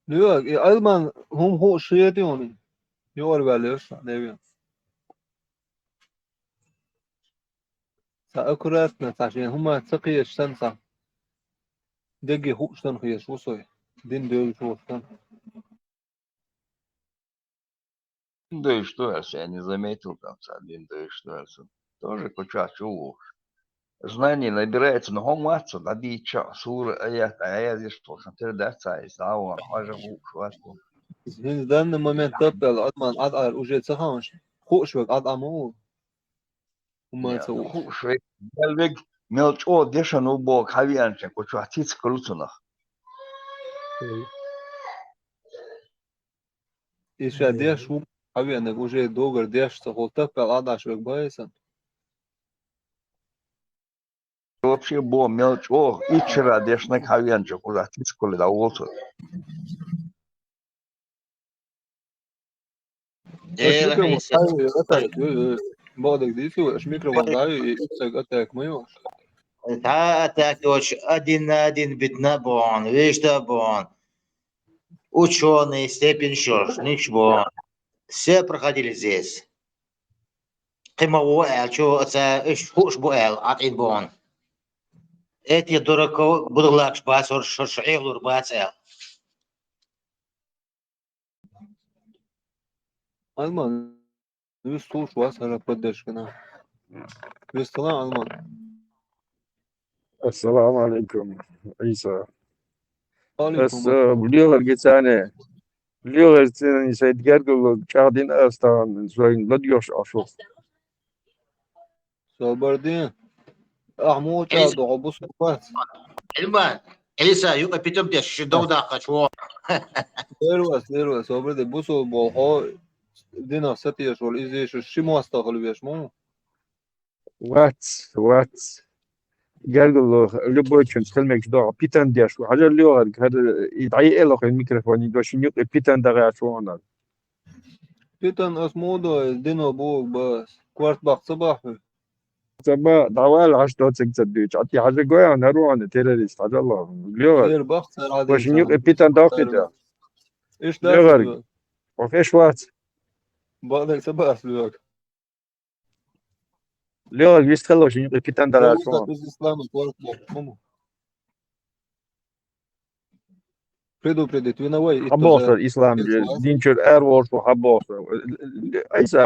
Diyor Alman hum ho şey diyor onu. Yor veriyor ne bileyim. Sa akurat taşın huma tıkıyış sansa. Degi huştan hıyış usoy. Din dövüş huştan. Да и что, если я не заметил там один, да и что, если тоже куча знаний набирается, но он маться, да бича, сура, а я здесь что, смотри, да, царь, да, он, хожа, хватку. Hin dan moment tapel Alman adar uje tsahansh. Hoş vak adamu huma Не, ну, tsavuş. швейк, дальвек, мелч, о, деша, ну, бог, хавианчик, куча, птиц, крутунах. İşe diye şu abi ne uje dogar diye şu tapel adaş vak baysan. Вообще, бо, мелч, о, и вчера, дешна, хавианчик, куча, птиц, коли, да, вот. Aş راح mikrofon يسأل gayo atak. Badak değil ki aş mikrofon gayo yüksek atak mı yok? تعال وش один битнабон, виштабон, ученый, степень шош, ничего. Все проходили здесь. قيمة وقع شو ايش هوش بقال عطين بون. Эти дурако будулак шпас or шош باس ال. Alman yüz tuş var sana поддержка. Yüz talan Alman. Assalamu alaikum İsa. Aleyküm Biliyorlar geçen biliyorlar senin Said Gergulu kağıdın aslan zoyun ne diyor aşık. Sabardin. Ahmu çağdı bu sohbet. علمان إليسا يوقع بيتم ديش دودا شو. Dervas sabırdı bu so bu ha dina satiye şol izleyiş şu mu astağıl biş mu? What Gergulu لبوا كان تكلمك دوا بيتان ديش وحاجة اليوم هذا يدعي له الميكروفون يدوش يوقع بيتان دغيا شو أنا. Pitan asmodo dina bu bas. Kvart bak sabah. تبا دوال عشرة تكتبيش عطي حاجة قوية نروح أنا تيرست حاجة الله اليوم Yer bak ser adil باش sana. يوقع بيتان داقي İş ders اليوم diyor. وفيش وقت Badak sabah diyor. اليوم بيستخلوا شيء يوقع بيتان دغيا Zavuk شو. biz İslam'ı kvart bak mu? Предупредит виновай и حبوصة الإسلام دينشر إيروورس وحبوصة أيسا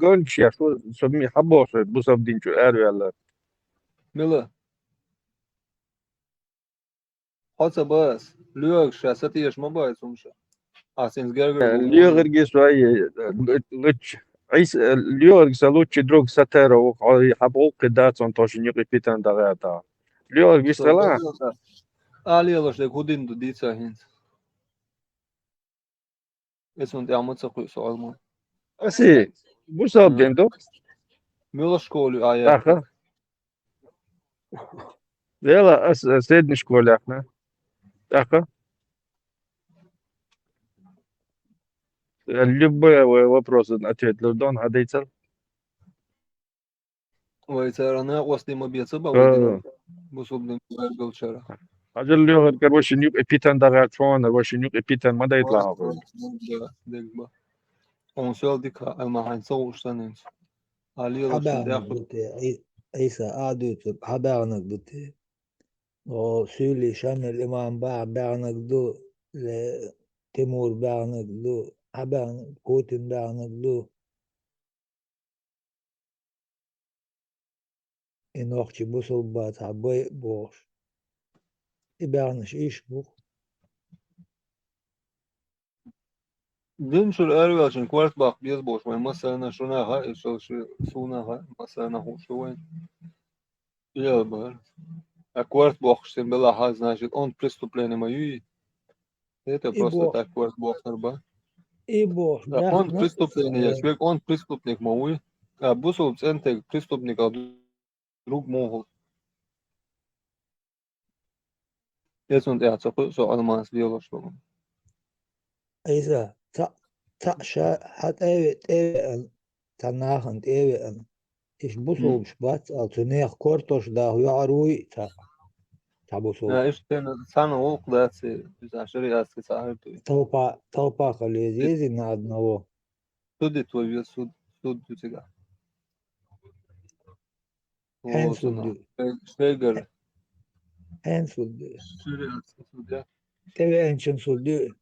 قول شيء شو سمي حبوصة بوصف دينشر إيرو يلا Mila. Hatsa bas. Lüog şasati yaş mı bayız umşa. Asins gerger اليوم غير جسوي لتش عيس اليوم سلوتش دروغ ستيرو حبوق قدات سنتوشن يقي بيتان دغياتا اليوم بيستلا Ali yalaşta kudin du ditsa hins. Esun te amat sakı soğalma. أسي بوصف ديندو Mila şkolu ayet. أخا يلا سيد نشكول إحنا أخا любой вопрос ответ Лудон هديتل Vay sarana wasni mabiyatsa ba wadina. Bu sobdin vergal şara. أجل اليوم كروش نيوك إبيتان دغيات شون روش نيوك إبيتان ما دايت لها Degba. On söl dika alma hain soğuştan ins. Ali yalaşta حبانك dağıt. بوتي عيسى آدوت حبانك بوتي وسولي شان الإمام بانك دو تيمور بانك دو حبانك بوتين بانك دو إن وقت بوصل بات عبوي بوش إبانش إيش بو Din şur ervelşin kvart bak biz boş vay masana şuna ha şu suna ha masana hoş vay. Ya bar. A kvart box sen bela ha значит он преступление мою. Это И просто бог так kvart box ba. И бог Да, он бяхна преступление, человек, он преступник мой. А бусул центр преступника друг могут. Если он это so алмаз сделал что. عيسى تا شا حتى إيه تناخن إيه إيش بوصل بشبات أو تنيخ كورتوش دا يعروي تا تعبوسو إيش سنة وقداتي عشري أسكي ساعرتو توبا قليزيزي ناد نو سودي توي سود تيجا هن وصلنا سود شتيجر هن سود شري أسكي سوديا تبع انشن سود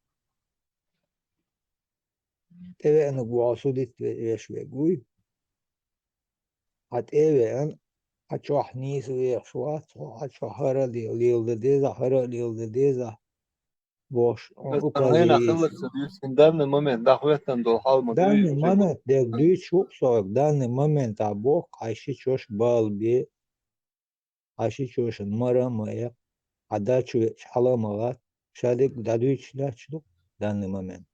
تبع انو بواسودت يشوي قوي هات ايه ان هتشوح نيس ويخشوات هتشوح هرا ليل ديزا هرا ليل ديزا boş بس هنا ukazijis. خلص в данный момент да хуятан до халма Данный дуй момент dek duy çok soğuk. Данный момент abo ayşi çoş balbi ayşi çoşun maramaya ada çu çalamalar. Şadik daduy çlaçluk данный момент.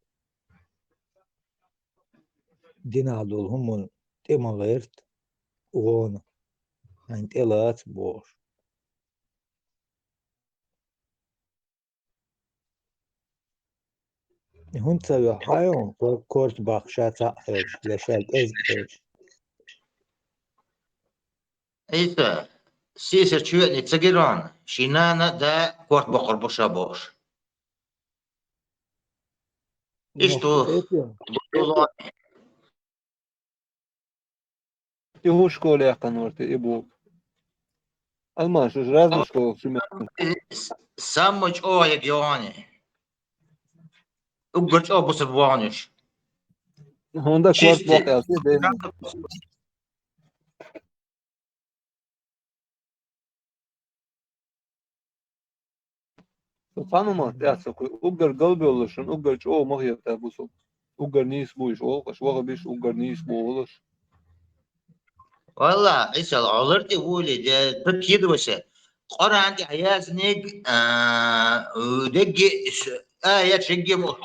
Dinadol humun temagırt uğonu. Yani telat boş. Hun tabi hayon kort bakşata eş leşel ez eş. عيسى سيسر شوية تسجلون شينانا دا كورت بقر بوشا بوش إيش تو Nohtu etiyor. بطولة يهو شكول يقن ورتي إبو الماش رازم شكول شو سامج أو يجيواني وقرت أو بس بوانش هوندا كوارت شيستي بوق ياسي بين Tanıma yatsa koy. Ugar galbi oluşun. Ugar çoğu mahiyata bu sol. Ugar nis bu iş ol. Kaş vaga biş ugar nis bu olur. والله عيسى عذرتي ولي تركيد وش قرا عندي عياز نيج ودقي آية شقي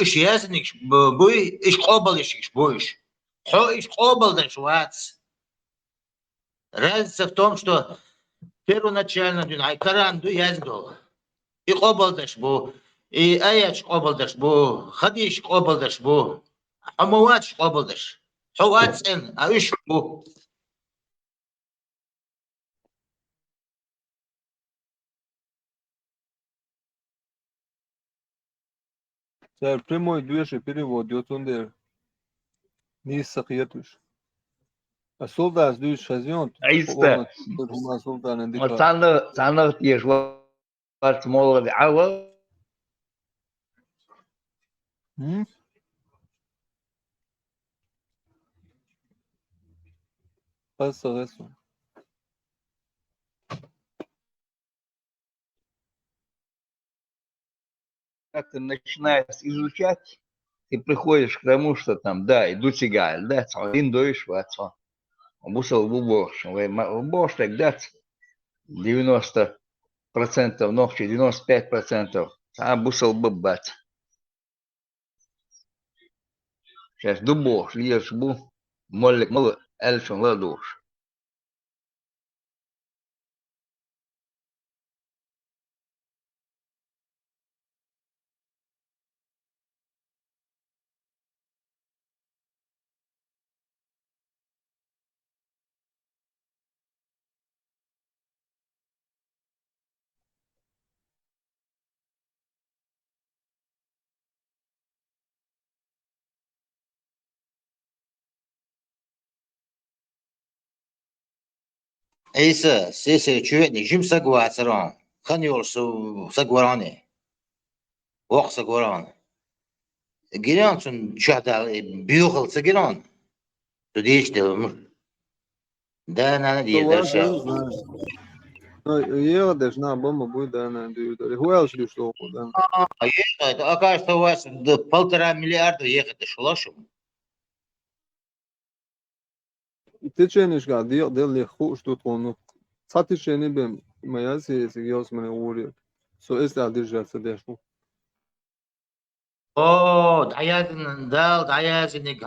إيش يازنك بوي إيش قابل إيش بويش حو إيش قابل ده شوات Разница в том, что первоначально ай каранду язду. И обалдаш бу. И аяч обалдаш бу. Хадиш обалдаш бу. Амуач обалдаш. Хуац эн аиш бу. Ser primoy dueše перевод йотундер. Nis sakiyatuş. A soldas duş şazyon. عيسى Ona sultanın dika. صار تيش وقت مولد عوا Hı? Qassa qassa. как ты начинаешь изучать, ты приходишь к тому, что там, да, идут сигаль, да, один доишь, ватсон. Мусор бубош, бубош так, да, 90% ногчи, 95%, а бусал бабат. Сейчас дубош, лишь бу, молик, эльшон ладуш. عيسى سيسي شوية جيم سقوا سران خان يورسو سقوراني وق سقوران جيران سن شهدا بيوخل سجيران تديش ده أنا دي درشة Егодеш на бома будет да на дюдер. Хуял шлю что да. ехать, окажется, у вас 1,5 миллиарда ехать, шулашем. Течениš ga del je хуш тут он. Сатишени бем маяси сигиос мене ури. So ist er держаться дешу. اوه دعيات دال دعيات انك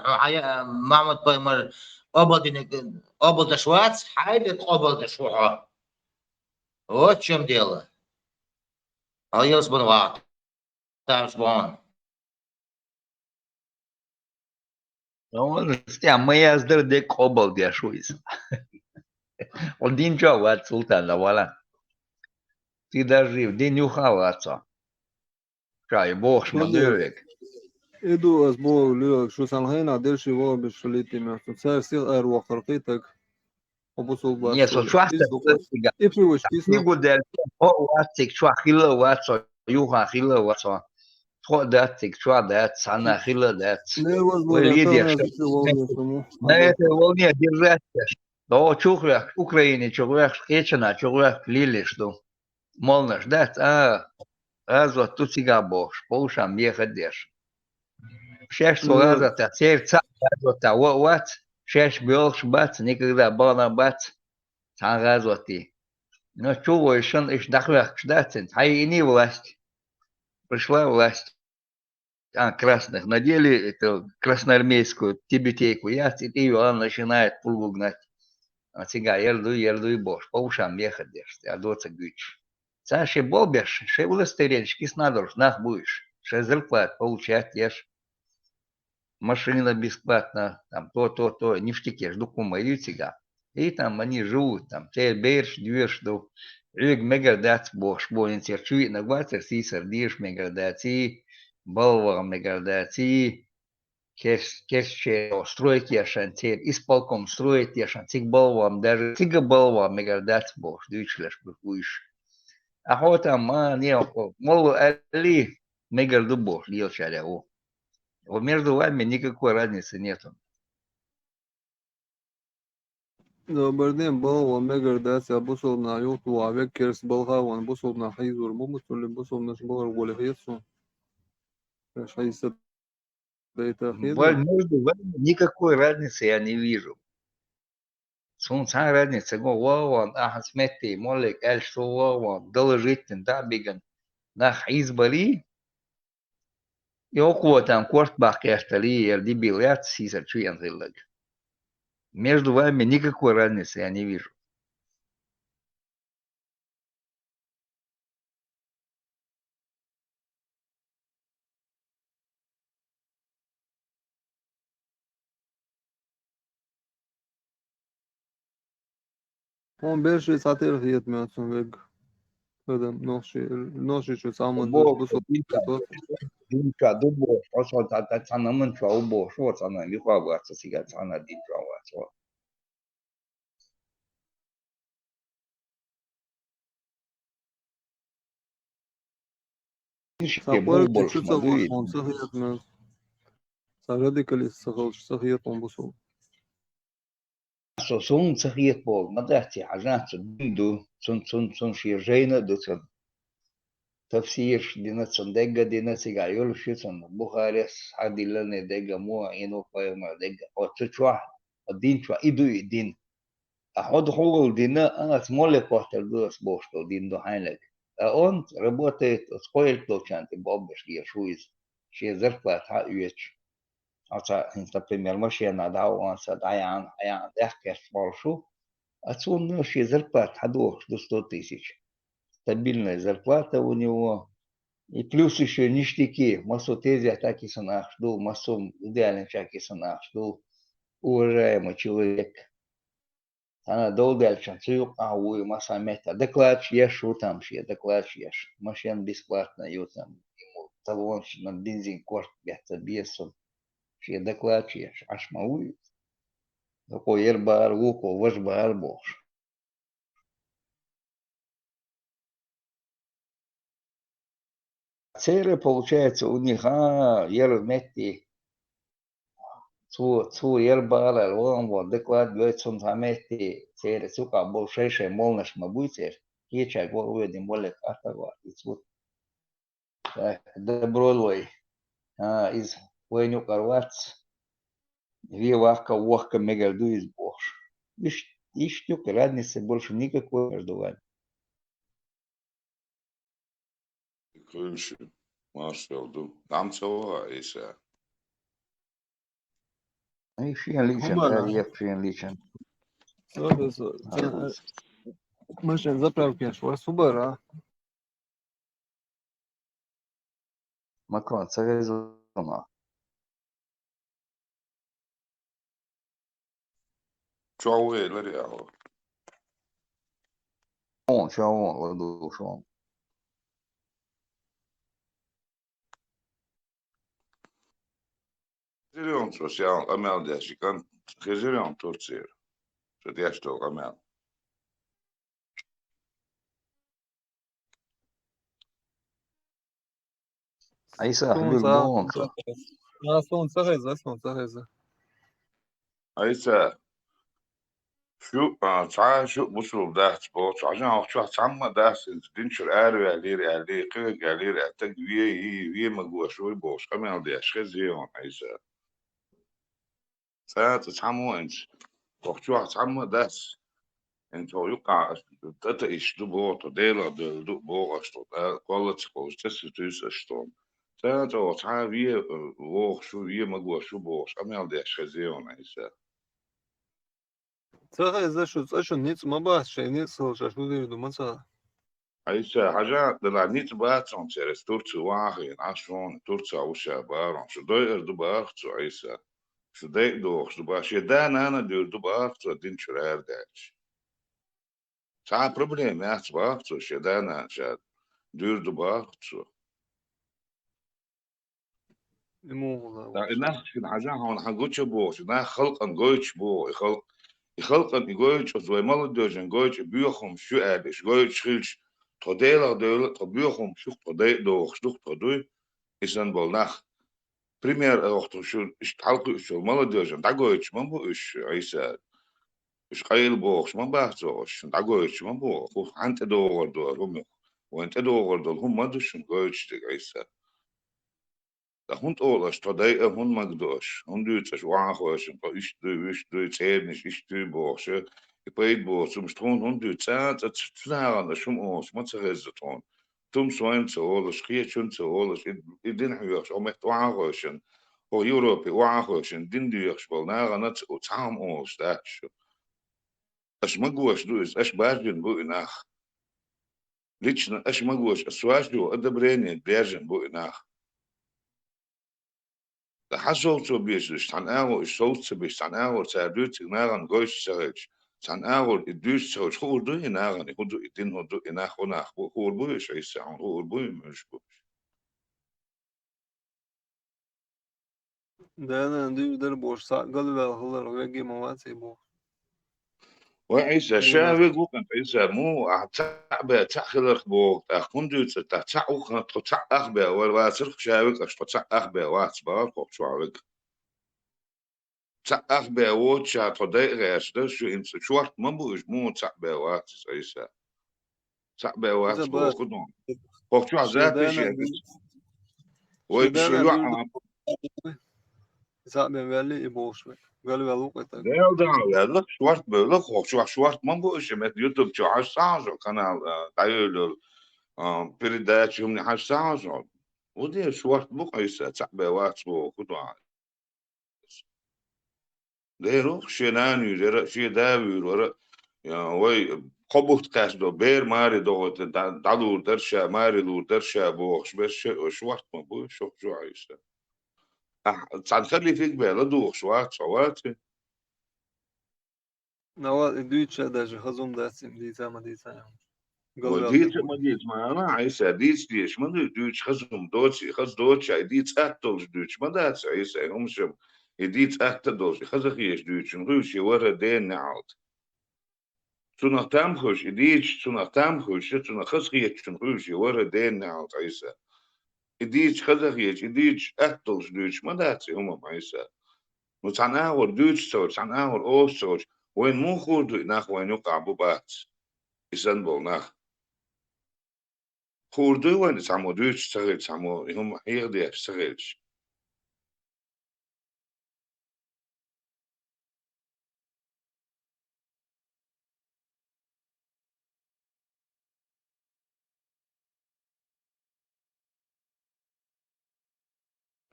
محمد بايمر قبض انك قبض شوات حاجه قبض شوعه вот в чем дело а я сбонват там сбон Он стя моя здерде кобал дяшуис. Он динчо ват султан да вала. Ты даже в день ухаваться. Чай, бог шмадырик. Иду аз бог лёг, что санхайна дельши вобиш шалитими. Царь сил эр вахаркитак. Обусул Не, со басоли. чуаста Из докос. тыга. И привыч кисно. Фигу del о ватик чуа хила ватсо. Юха хила ватсо. Тхо датик чуа дат, сана хила дат. Не Ой, возможно, лидия, это что не волне саму. на этой волне держаться. Да, чухрях, Украине, чухрях, хечена, чухрях, лили, что. Молно ждать, раз вот тут сега бож, полшам ехать дешь. Шесть раза, та сердца, раз вот та вот, шесть белш бац, никогда бана бац, та раз вот ты. Но чувствуешь, он ищ дахлях ждать, а и не власть. Пришла власть. Красных надели эту красноармейскую тибетейку, и ты ее начинает пулу гнать. А сега ерду и бош, по ушам ехать дешь, а доца гыч. Саше бобеш, ше властеренчики снадур, нах будешь, ше зарплат получать ешь. Машина бесплатно, там то, ништяки, жду кумарю сега. И там они живут, там, те берш, дверш, ду. Рюг мегадац бош, боин серчуй, на гватер си сардиш мегадаци, балва мегадаци, кеш строить я шантер, исполком строить я шантик балвам, даже тига балва мегадац бош, дючлеш будешь. А вот там, не, молу али, мегарду бош, лил шаряу. Вот между вами никакой разницы нету. Добрый день, был он мегардас, я бусол на юту, а век керс балха, он бусол на хайзур, бусол бусол наш был голе хейсу. Шайса бейта хейду. Между вами никакой разницы я не вижу. Сунца разница, го вован, ахасмети, молик, эль что вован, доложить, да, биган, на хайзбали, и около там кортбах кэштали, эрди билет, сисер чуян хиллаг. Между вами никакой разницы я не вижу. Он больше сатир хейт мясом век. Когда ноши что самый душ Бог, бусол. динка, дубо, что та цана манча убо, что цана, вихуаваться сега цана динка ваться. Сапар Был больше чуть-чуть мадуи. он сахиет мяс. Сагадикали сахиет он бусол. Сун цахиет бол, мадахти, ажанцу, динду, цун ширжейна, дуцун. تفسير دينا دقة دينا سيجايول شيتون بوخاريس عادي لنا دقة مو عينو قيمة دقة أو تشوا الدين شوا إدو الدين أحد حول دينا أنا سمولة قاتل دوس بوشتو دين دو هايلك أون работает сколько толчанты боббеш я шуиз شيء зарплат ها يوش أتا например машина дау он садаян аян дехкер форшу отсюда شيء зарплат хадух до 100 тысяч стабильная зарплата у него. И плюс еще ништяки, массу тези атаки санах жду, массу идеальных чаки санах жду, уважаемый человек. Она долдальчан, цюк, уй, масса мета. Доклад ешь, там ще, доклад ешь. Машин бесплатно, ю там, ему талон на бензин корт, бята бесом. Ще доклад ешь, аж мауй. Такой ербар, луко, ваш бар бож. Цели, получается, у них, ерметти, цу ербара, он вот доклад говорит, он замети, цели, сука, большейшая молнаш мабуйте, кичай, увидим, более картагор, и цу, добролой, из войну карвац, вивака, вохка, мегарду из бош. И штук, разницы больше никакой между вами. Kruse, Marcel, du. Damsel is И фин личен, да, я фин личен. Машин заправки шла Субара. Макрон, царизма. Чауэ, лари ало. Он, ладу, шо. Xizirion social amel desh kan Xizirion Turcier. Zo desh to amel. أي صاحب Son sağ. البونصة Son sağ son sağ. Aysa şu şu bu şu ders bu çajan şu çamma ders dinçer erli kırık erli atak üye magu şu boş amel desh Xizirion Aysa. Saat çamma enç. Şu çamma ders. انت يقع تتا اشتو بو تديلا دو بو اشتو قالت قوس تسوس اشتو تاتا وصحابي ووخ شو يه مقوى شو بوش امال دي اشخزيون ايسا Sağ şu nic ma baş şey nic solca şu diyor masa. ايسا حاجة دلا نيت باتون تيرس تورتو واحد عشان تورتو وشا بارون شو دوير دو بارتو ايسا شو دايق دوخ شو باش يدان انا دير دو بارتو دين شرار داش ساعة بروبليم ياتس بارتو شدانا شاد دير دو بارتو İmoğlu. الناس في حاجة هون حقوتش بوش نا خلق ان جويتش بو يخلق ان جويتش زوي مال دوجن جويتش بيوخم شو ادش جويتش خيلش توديلا دول تبيوخم شو تودي دوخ شو تودي إسان بول ناخ بريمير وقت شو اشتعلق شو مال دوجن دا جويتش من بو اش عيسى اش قيل بوخش من بحثوش دا جويتش من بو خو انت دوغر دول هم وانت دوغر دول هم ما دوشن جويتش دي عيسى Da hund olas todai hund magdosh. Hund duitsas wachosh en istu tsebnis istu bosche. Ik weet bos um stron hund duitsat het snaran da shum os mat zerezatron. Tum soim zo olas khiet shun zo olas in din huyos om echt wachosh en o Europe wachosh en din duurs wel naran het o tsam os da. As magwas duis as bargen bu inach. Лично аш magwas aswashu adabreni bergen bu inach. Da hasol so bies stan euro is so te bis stan euro te doet naran gois serch stan euro it dus so school do in naran ik do it in do in nach onach hoor boe is is aan hoor boe mus boe Değerlen diyor der boş sağ gal ve hılar ve gemavati bu. وعيس شاوي قوكن عيس مو تعب تاخذ بو تاخون دوت تاع وخ تاع اخبا ولا سرخ شاوي اش تاع اخبا وات با شاوي تاع اخبا وتش تدي غاش ده شو انت شوارت ما بوش مو تاع وات عيس تاع وات Bize بو baş خدون Korkçu zaten şey. şeyden O şey şeyden yok diyor ama. zaten belli boş ve gal ve lukata. Ne oldu ya? Şuart böyle korkçu. Şuart mı bu işi? Met YouTube'cu haşsağız kanal. Dayılı. Передачи мне haşsağız. O diye şuart bu kaysa. Çakbe vaat bu. Kudu. Değero şenani. Şey davir. Ya vay. قبض كاس دو بير ماري دو دادور درشا ماري دور درشا بوخش بس شوارت ما بو شو عايشه تخلي فيك بلا دوخ شوات Nava Deutsche da hazum da sim di sama di sa. Gal ve وديت ما ديت ما انا عايسة ديت ديش ما دوتش خزم دوتش خز دوتش ديت اكتلش دوتش ما داتش عايسة هم شم ديت اكتل دوتش خزخيش دوتش نغوش ورا دين نعود تنا تامخوش ديتش تنا تامخوش تنا خزخيش نغوش ورا دين نعود عايسة ديتش خزخيش ديتش اكتلش دوتش ما داتش هم عايسة وتعناور دوتش سوتش تعناور اوش سوتش وين مو خودو ناخ وين يقع بوبات إسان بول ناخ خورده وين تعمو دوش تغير تعمو هم يغدي تغيرش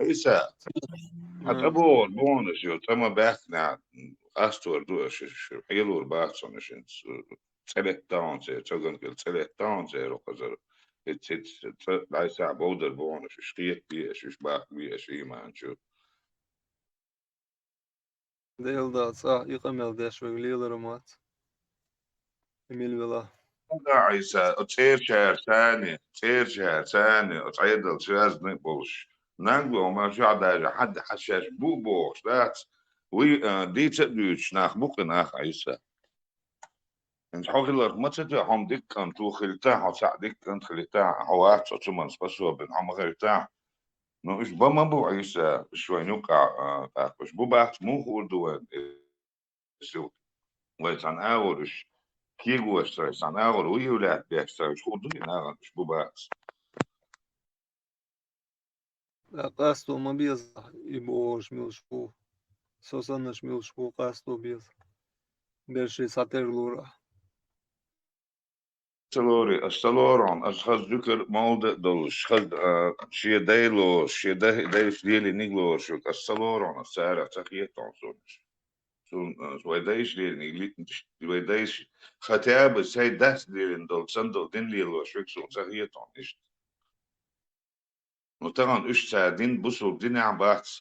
إيسا حتى بول بونس يو تما باثنا أستور دوش شو حيلور باثسون شن سلطان زي تقول كل سلطان زي رقزر إيسا بودر بونس شقيق بيش باق بيش إيمان شو Değil da sa yıkamel da şu liler mat. Emil vela. عيسى تير شهر ثاني أتعيدل شهر نقبلش نانجو ما شو عدا حد حشاش بوش ذات وي دي تدوش ناخ بوق ناخ عيسى انت حوغي ما تدو هم ديك كان تو خلتا حو ساع ديك كان خلتا حوات سو تمن سبسو بن هم خلتا نو ايش بما بو عيسى شوي نوقع ايش بو بات مو هو دوان سو ويتان اورش كيغو سان اور وي ولا بيكسر شو دو ناغ ايش بو بات قاستو ما بيز يبوش ميلشبو سوسانش ميلشبو قاستو بيز برشي ساتر لورا سلوري السلورون أشخاص ذكر مولد دولش خد شي دايلو شي دايش ديلي نيجلو شو السلورون السارع تخيطون سونش سون ويدايش ديلي نيجلي ويدايش ختاب سي داس ديلي دول سندل دين ليلو شو سون تخيطون إيش وطبعا إيش ساعدين بوسو دين عم بحث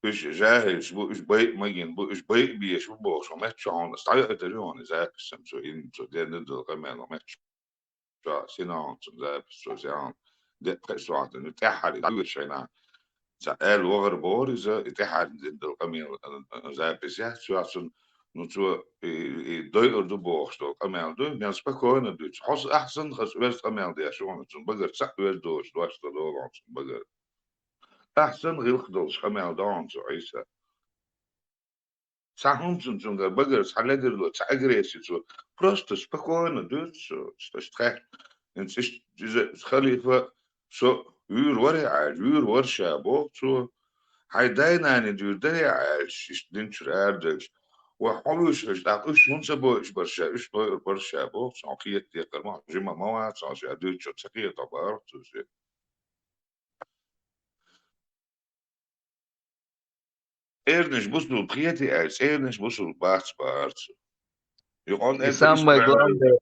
إيش جاهل شو إيش بيت مجين بو إيش بيت بيش بو شو ما تشون استعيق تريون إذا كسم سو إن سو دين ندل كمان ما sinon sociaal de pressuat nu tehar i shayna sa el over bor is tehar de kamil za pesach suasun nu tu doy do bor sto kamel do men spakon do hos ahsan khas west kamel de shon tu bagar sa west do sto do bagar ahsan غير خدوش kamel do so isa Сахун цунга багер салегерло цагресицу просто спокойно дурцу что штрех инсиш дизе халифа со ур ворша бо цу хайдайна ани дурдая аш дин чрардж وحلوش اشتاقش ونسى بوش برشا ايش برشا بو صاحية يقر ما جمع مواد صاحي ادوت شو تسقيه طبعا توزي ايرنش بوصلوا بخيتي ايش ايرنش بوصلوا بارتس يقول И انت ايش самое главное,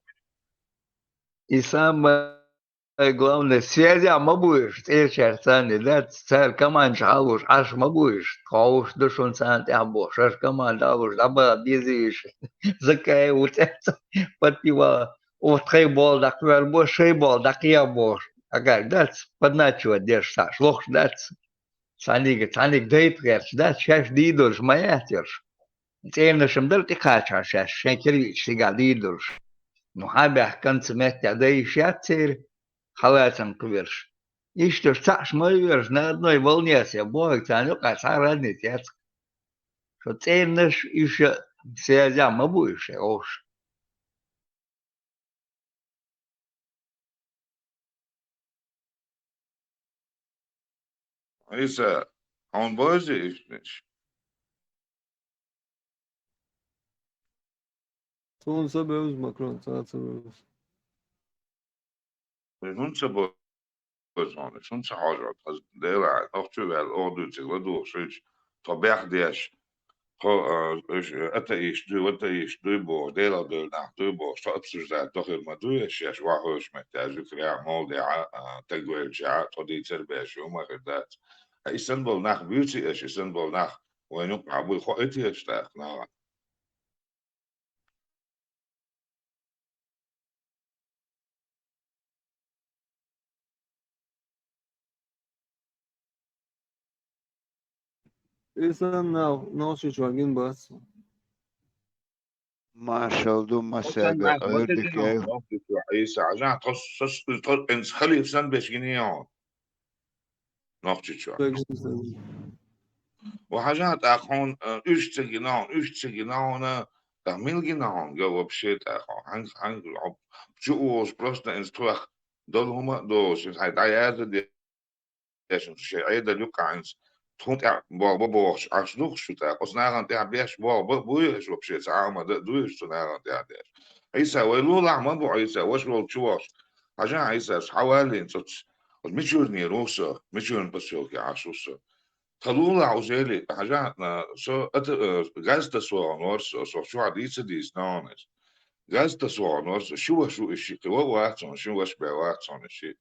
и самое главное, связи ما будешь, ترجع ثاني لا تصير كمان شعوش عاش ما будешь, تعوش دشون سانت عبوش عاش كمان داوش دابا بيزيش زكاة وتأت بتيوا وتخيبول دكتور بوش خيبول دقيا بوش أقول دات بدناتشوا ديش ساش لوخ دات سانيك دايت غيرش دات شاش ديدوش ما يهترش تينا شمدر تقاچا شاش شاكري شتيقا ديدوش محابح كان سمعت عدي شاتير خلاتن كبيرش يشتر تعش ما يبيرش نادنو يبولنياس يا بوك تاني قاس عراني تيات شو تينش إيش سيازا ما بويش أوش عيسى هون بوزي ايش مش سون سبوز ماكرون ساعات سبوز هون سبوز هون شون سحاجة از ديلا اختو بال اوردو تغلدو شوش طبيعة ديش خو ايش اتا ايش دو اتا ايش دو بو ديلا دو نح دو بو شو ابسوش ذات دخل ما دو ايش يش واحوش محتاجو كريع مول دي تقويل جاع تودي تربية شو ما غدات اسنبول نح بيوتي ايش اسنبول نح وينو عبوي خو اتي ايش تاخ إذا ناوشي شواجين بس Marshall do Otan Massaga nach Erdeke Mattignon, donc tu as ça, genre, en Khalif San Beshginion, noch تشوا وحاجات أخون اشتغلنا تعمل جناهم جو بشيت أخون عن العب جوش بروستا انستوخ دول هما دوش هاي عيادة دي عشان شيء عيادة لوكا عنس تكون تع بوش عشلوخ شو تاع قصنا تاع بيش بويش وبشيت عام دويش تناغن تاع بيش عيسى ويلولا ما بو عيسى وش لو تشوش عشان عيسى حوالي انت مشورني روسا مشورن بسوكي عشوسا خلونا عوزالي حاجاتنا شو غازتا سوا نورس شو عديسة ديس نونس غازتا سوا نورس شو الشيء كوا واتسون شو وش بي واتسون الشيء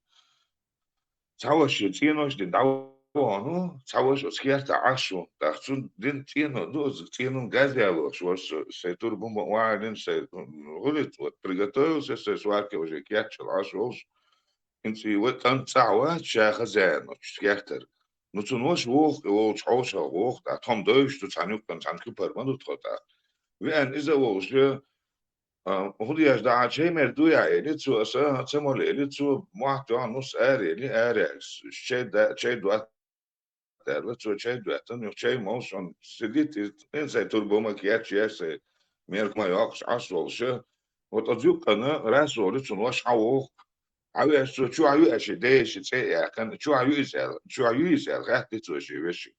تعوش تينوش دي دعوة نو تعوش سكيرتا عشو تاخسون دين تينو دوز تينو غازيالو شو سيتور بومبا وعدين سيتور غلط وتريغاتويو سيسواكي وجي كياتش العشوش انتي وقت تعوات شاخ زين سكيرتر نوتون ووخ ووش ووخ دا توم دوش تو تانيوك كان تانكو برمانو تخوتا وان إذا ووش هو ياش دا عشي مردو يا إلي تو أسا تمول إلي تو موحد نص إلي شي دوات دارلا تو شي دواتن يو شي موشن سديت إنسا تربو مكيات ياسي ميرك ما يوكس عصول وتجوك أنا راسولي تون واش عووخ عيو شو عيو أشي ديش تسي كان شو عيو يسال غاح تسوي شي وشي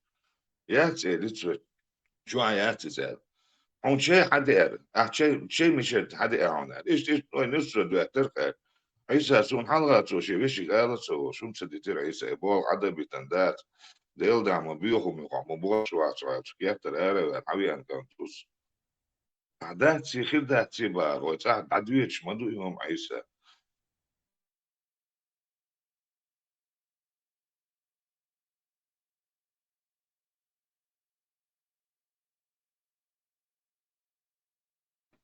يا تسي تسوي شو عيا تسال اون شي حد اير شي مش حد اير هون ايش نص دواتر عيسى سون حلقة تو شي وشي قال سو شو مسديتر عيسى بول عدا بتندات ديل دعم بيوخو مقام بول شو كياتر اير عوي ان كانتوس عدات سي خير دات سي با وتا عدويش مدو يوم عيسى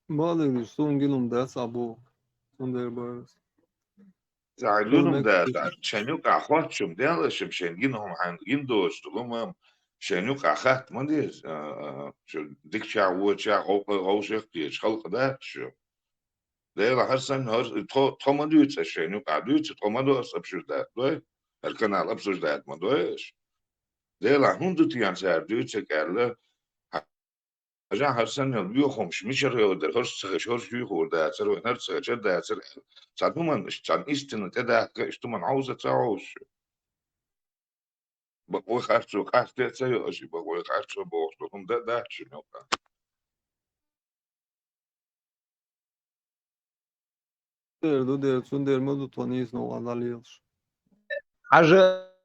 Bağlı son günüm ders abo. Son der barız. زعلونهم ده شنوك أخوات شم ده شم شنجينهم عن جندوس تلومهم شنوك أخات ما دي شو ديك شعوة شع أو شختيش خلق ده شو ده لا حسن هر تو ما دوت شنوك عدوت تو ما دو أصب شو ده هالكن على أبصر ده ما دوش ده لا هندو تيان سعر دوت كارله أجا حسن يبيوهم شميشر يودر هرس خشور شو خورده أثر وهرس خشر ده أثر صار من كان إستن تدا كشتو من عاوزة تعوش بقول خارجو قاعد تسيء بقول خارجو بوصلهم ده شنو كان Der son der modu tonis no analiyoruz. حاجة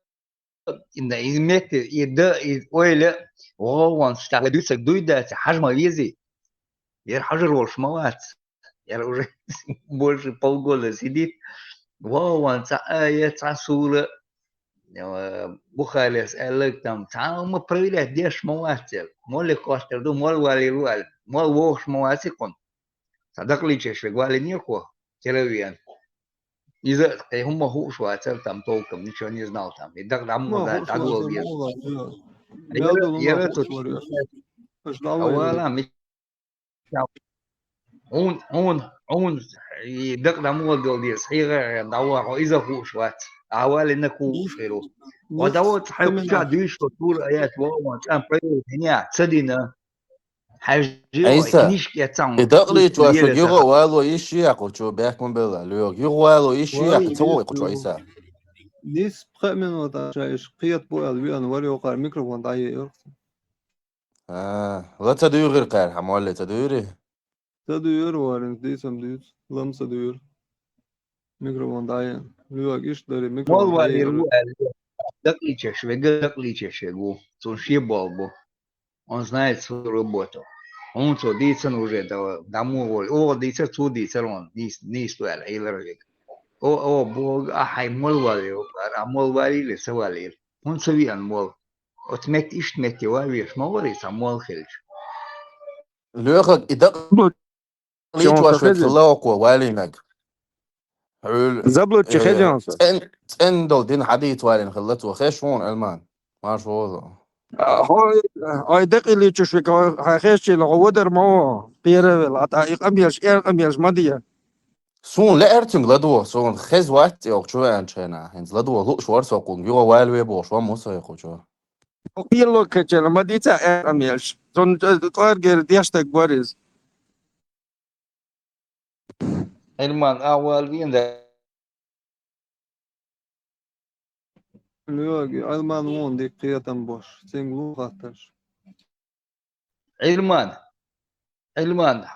إن إزمت يدا أويل وهو نستعمل دوسك دويدا حجم ويزي ير حجر والشموات ير уже больше полгода сидит وهو نتاع صورة بخالص قال لك там تعالوا мы проверять где шмователь молли костер ду мол валил мол вох шмоватикон صدق لي شيء قال نيكو تلوين إذا هم هو شو أتر там толком ничего не знал там и так там Ma да hoş так var был sen без oğlan ya. Meldo ma يرى hoş var ya. Hoş dava أولا ya. مش اون يدق دمو دي صحيح دوا إذا هو شوات أول إنك هو شيرو ودوا تحب شو ديش طول آيات وان كان بريو هنا تسدينا حاجة عيسى كنيش كتان إدقلي توا ليلة شجيرو تخا والو إيشي ياكو تشو بيحكم بلا ليو يو والو إيشي Var ياكو ya تو diyor ياكو عيسى dis premen o da şaiş qiyat bu el bir var yok mikrofon dayı yok. لا تدوري قال حمولي تدوري Duyuyor var disem diyor. Lamsa duyuyor. Mikrofon dayı. Yok işleri مول mikrofon والي dayı. رو دقليتش دقليتش его он шибалбо он знает свою работу он то дицен уже домой о дицен ту дицен он не стоял или о бог ахай мол والي мол والي لسوالي он سويان مول отмет ишмет يواريش موري سامول خلش ليوخك إدقلي شلون توا شوية تخدم خلاقو والينك حول زبلو تخدم تن دول دين حديث والين خلته خيشون ألمان ما شو هاي دقيقة تشوفك هاخيش العودر ما بيره العطاء أميلش مادية سون لا ارتنج لدو سون خز وقت يوك شو انشينا هنز لدو لو شوار سوقون يو والوي بو شو موسى يخو شو وقيلو كتشل ماديتا أميلش زون طار غير دياشتك باريز المان أول وين ده Yok Alman on de qiyatan boş. Sen lu qatar. Эльман,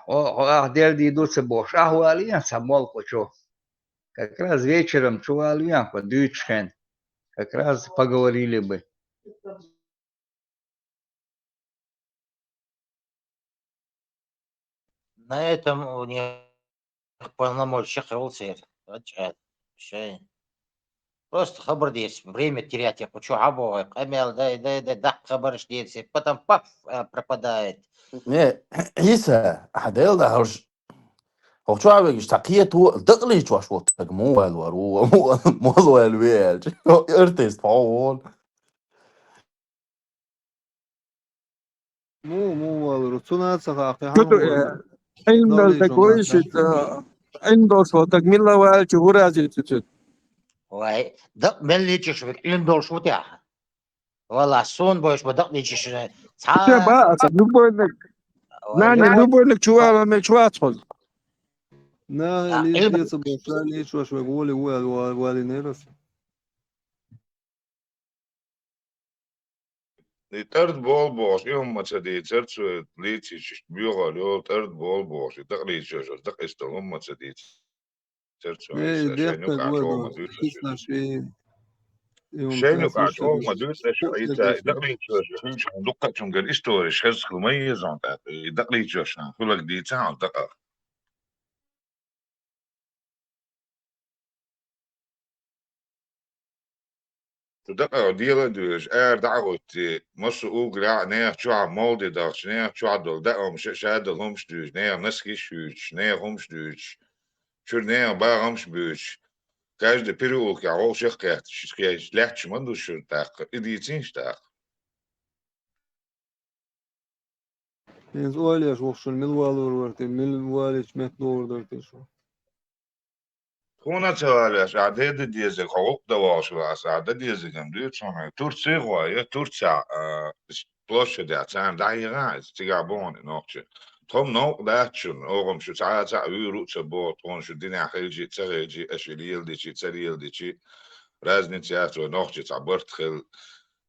дел идут бош, а хуалиан самол хочу. Как раз вечером чуалиан по дючхен. Как раз поговорили бы. На этом у них полномочия хрулсер. Шей. Просто хабар здесь. Время терять. Я хочу обоих. Амел, да, хабар здесь. Потом пап пропадает. не عيسى حديل ده هو شو عم يشتاقيه تو دقلي شو شو تجمو والو مو والو ارتست فاول مو والله رسونا سخاقي شو حنو عند دولي كويس جمعة عند صوتك من لا وال شو رازي تشت واي دق من اللي تشبك لندور شو تاعها والله صون بوش بدق لي تشبك صح بقى لبونك ناني لبون لبونك شو ما شو ادخل نا ليش ديت بوشلا ليش وش بقولي والي نيرس Die third ball box, iemand zei die third soort liedjes, bureau, joh, third ball box, dat liedjes, dat is toch iemand zei die third soort, ايه zijn ديت ook uit قوي oma دو doet dat خيسنا شيء يوم zijn ook uit تلفوش oma doet dat فوش iets, dat liedjes, je moet dat zo'n keer historisch, het is gemeen zo'n tijd, dat liedjes, gelukkig die taal, dat تدقق ديلا دوش دعوت مصر اوغرا نيا تشوع مولدي داش نيا تشوع دول دقا مش شاد همش دوش نيا نسكي شوش نيا همش دوش شو نيا با همش بوش كاش de peru ja al zeg krijgt je slecht man dus tak idiotin stak ينز أوليش وخش الملوال ورورتي الملواليش مت دور درتي شو gewoon het wel ja de die ze ook dat was was dat die ze gaan doen zo'n toert zich wel je toert sa plosje dat zijn daar je gaat te gaan wonen nog Tom no dat schon orum شو ساعات يروح سبوت وان شو الدنيا خيجي تسرجي اشيليل دي شي تسريل دي شي رازن تياتو نوخجي تعبرت خل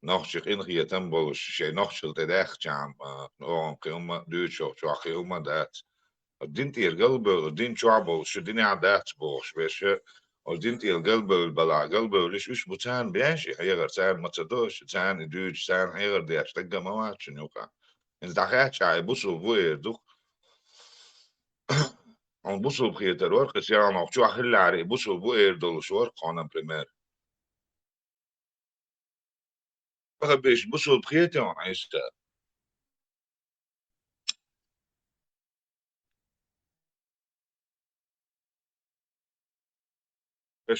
نوخجي إنغي تنبول شي نوخجي تداخ جام orum قيوم دوتشو شو قيوم دات الدين تير قلبه الدين شعبه شو الدنيا عدات بوش بيش الدين تير قلبه بلا قلبه ليش وش بوتان بياشي هيغر تان ما تصدوش تان دوج تان هيغر دياش تلقى موات شنوكا إن دخلت شاي بوسو بوير دوك on busul prieter ork es ja noch chua hilare busul bu dol shor qonam primer baka besh busul prieter on aista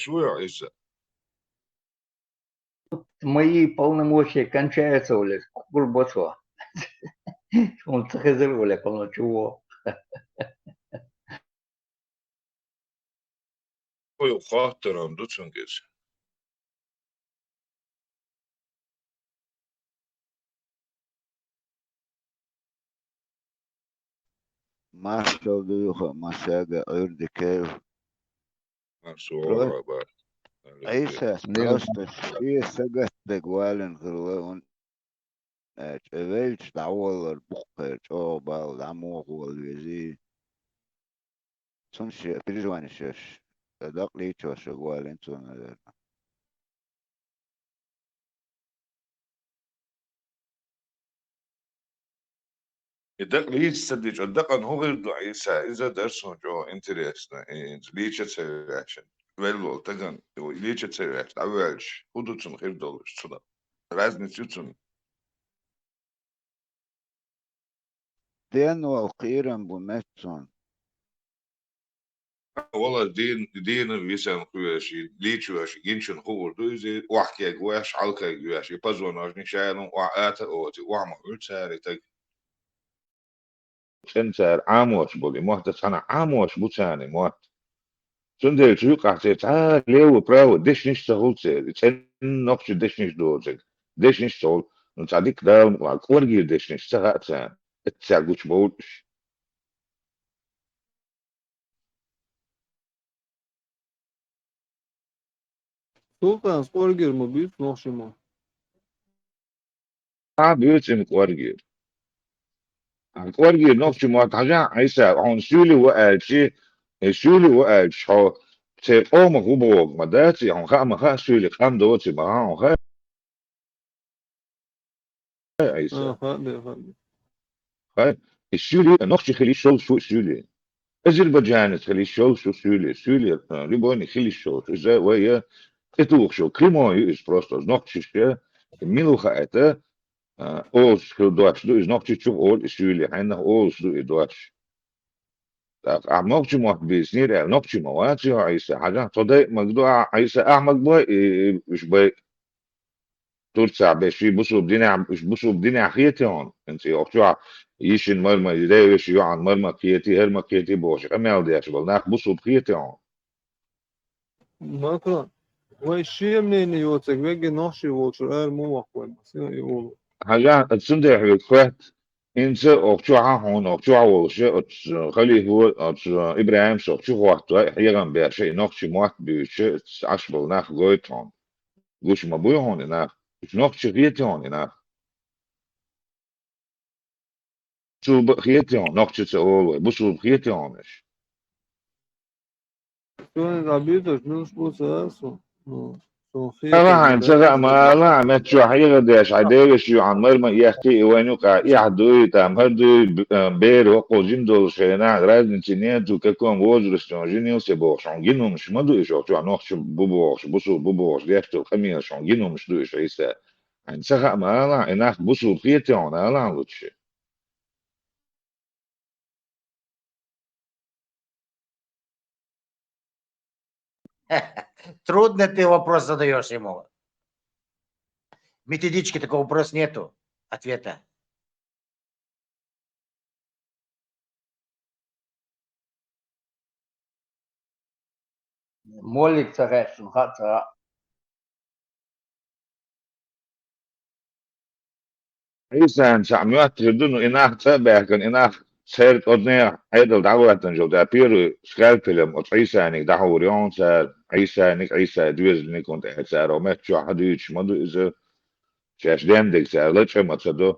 швуя аиста Мои полномочия кончаются, Оля, курбацо. Он цехезер, Оля, полночего. koyu khataram dutsun gez Marshall dijo Masaga Urdikev. suara ba Isa Prostas في سجت بجوالن غلون ايش دعوة البقر او بال دعمو والوزي سنش بريجوان الشش دق لي تشوش جوالن تون الدق ليش صدق الدق ان هو غير عيسى اذا درسوا جو انترست ليش تسيرشن ولو تجن ليش تسيرش اولش ودوتsun غير دولش صدا разница تسون دين والقيرن بومتسون والله دين ويسان خواشي ليتشواشي جنشن خور دوزي وحكي جواش حلقة جواش يبزون أجني شايلون وعاتا أوتي وعما أرتاري تك سنتر عاموش بولي موحدة سنة عاموش بوتاني موحد سندر تشوق عتي تعال ليو براو ديش نيش تهول سير تن نقش ديش نيش دوزك ديش نيش تهول نتعديك داون وعقورجي ديش نيش تغا تان اتساقوش بولش سلطان سقورجر مبيت نوشيما بيوتي مقورجي عقورجي نقش موحد حاجة عيسى عن سولي وقالشي سولي وقالش هو تقوم غبوغ مداتي عن خام خا سولي خام دوتي ما عن خا عيسى خادي خا السولي نقش خلي شو شو سولي أذربيجان خلي شو سولي سولي ريبوني خلي شو إذا ويا اتوخ شو كريمو is просто نقش ميلو خاطر أول شو دوتش دو is نقش شو أول سولي عنا أول شو دوتش نقش موح بيسنير نقش مواتي عيسى حاجة تضايق مقدوع عيسى أحمد بوي مش بوي ترسع بشي بصو بدينا خيتون انت اوكتوا يشين مرمى يدايش يوعن مرمى كيتي هرمى كيتي بوش امال ديش بلناك بصو بخيتون مكران وشي منين يوتك بيجي نوشي وشرار مو وقوي بس يقولوا حاجة تسندح بكفت انت اوكتوا هون اوكتوا وش خلي هو ابراهيم سو اوكتوا وقت يغن بيشي نوكشي موات بيشي عش بلناك غويتون قوش ما هون هناك نوكشي خيتون هناك شو بخيتون نوكشي تقول بصو بخيتونش شو العبيدة شنو شو ساسو شو خيتك لا انت ما لا ما تشو حيغ ديش عديش يو عن مرمى يحكي وينو قا يحدو تام هردو بير وقو جندو شينا رازن تنين تو ككون وزرستون جينيو سيبو شون جينو مش مدو يشو تو نوخش بوبوش بوسو بوبوش ديش تو خمية شون جينو مش دو يشو يسا انت ما لا اناخ بوسو بخيتون لا لوتش Трудно ты вопрос задаешь ему. Методички такого вопроса нету. Ответа. مولك تغشن خاطر إنسان ساميات تردون إناخ تبعكن إناخ سير قدني عيدل دعوة تنجو دا بيرو سكال فيلم وتعيسى نيك دعو ريون سار عيسى نيك عيسى دويز نيك كنت سار ومت شو حديش مدو إذا شاش ديندك سار لتش ما تصدو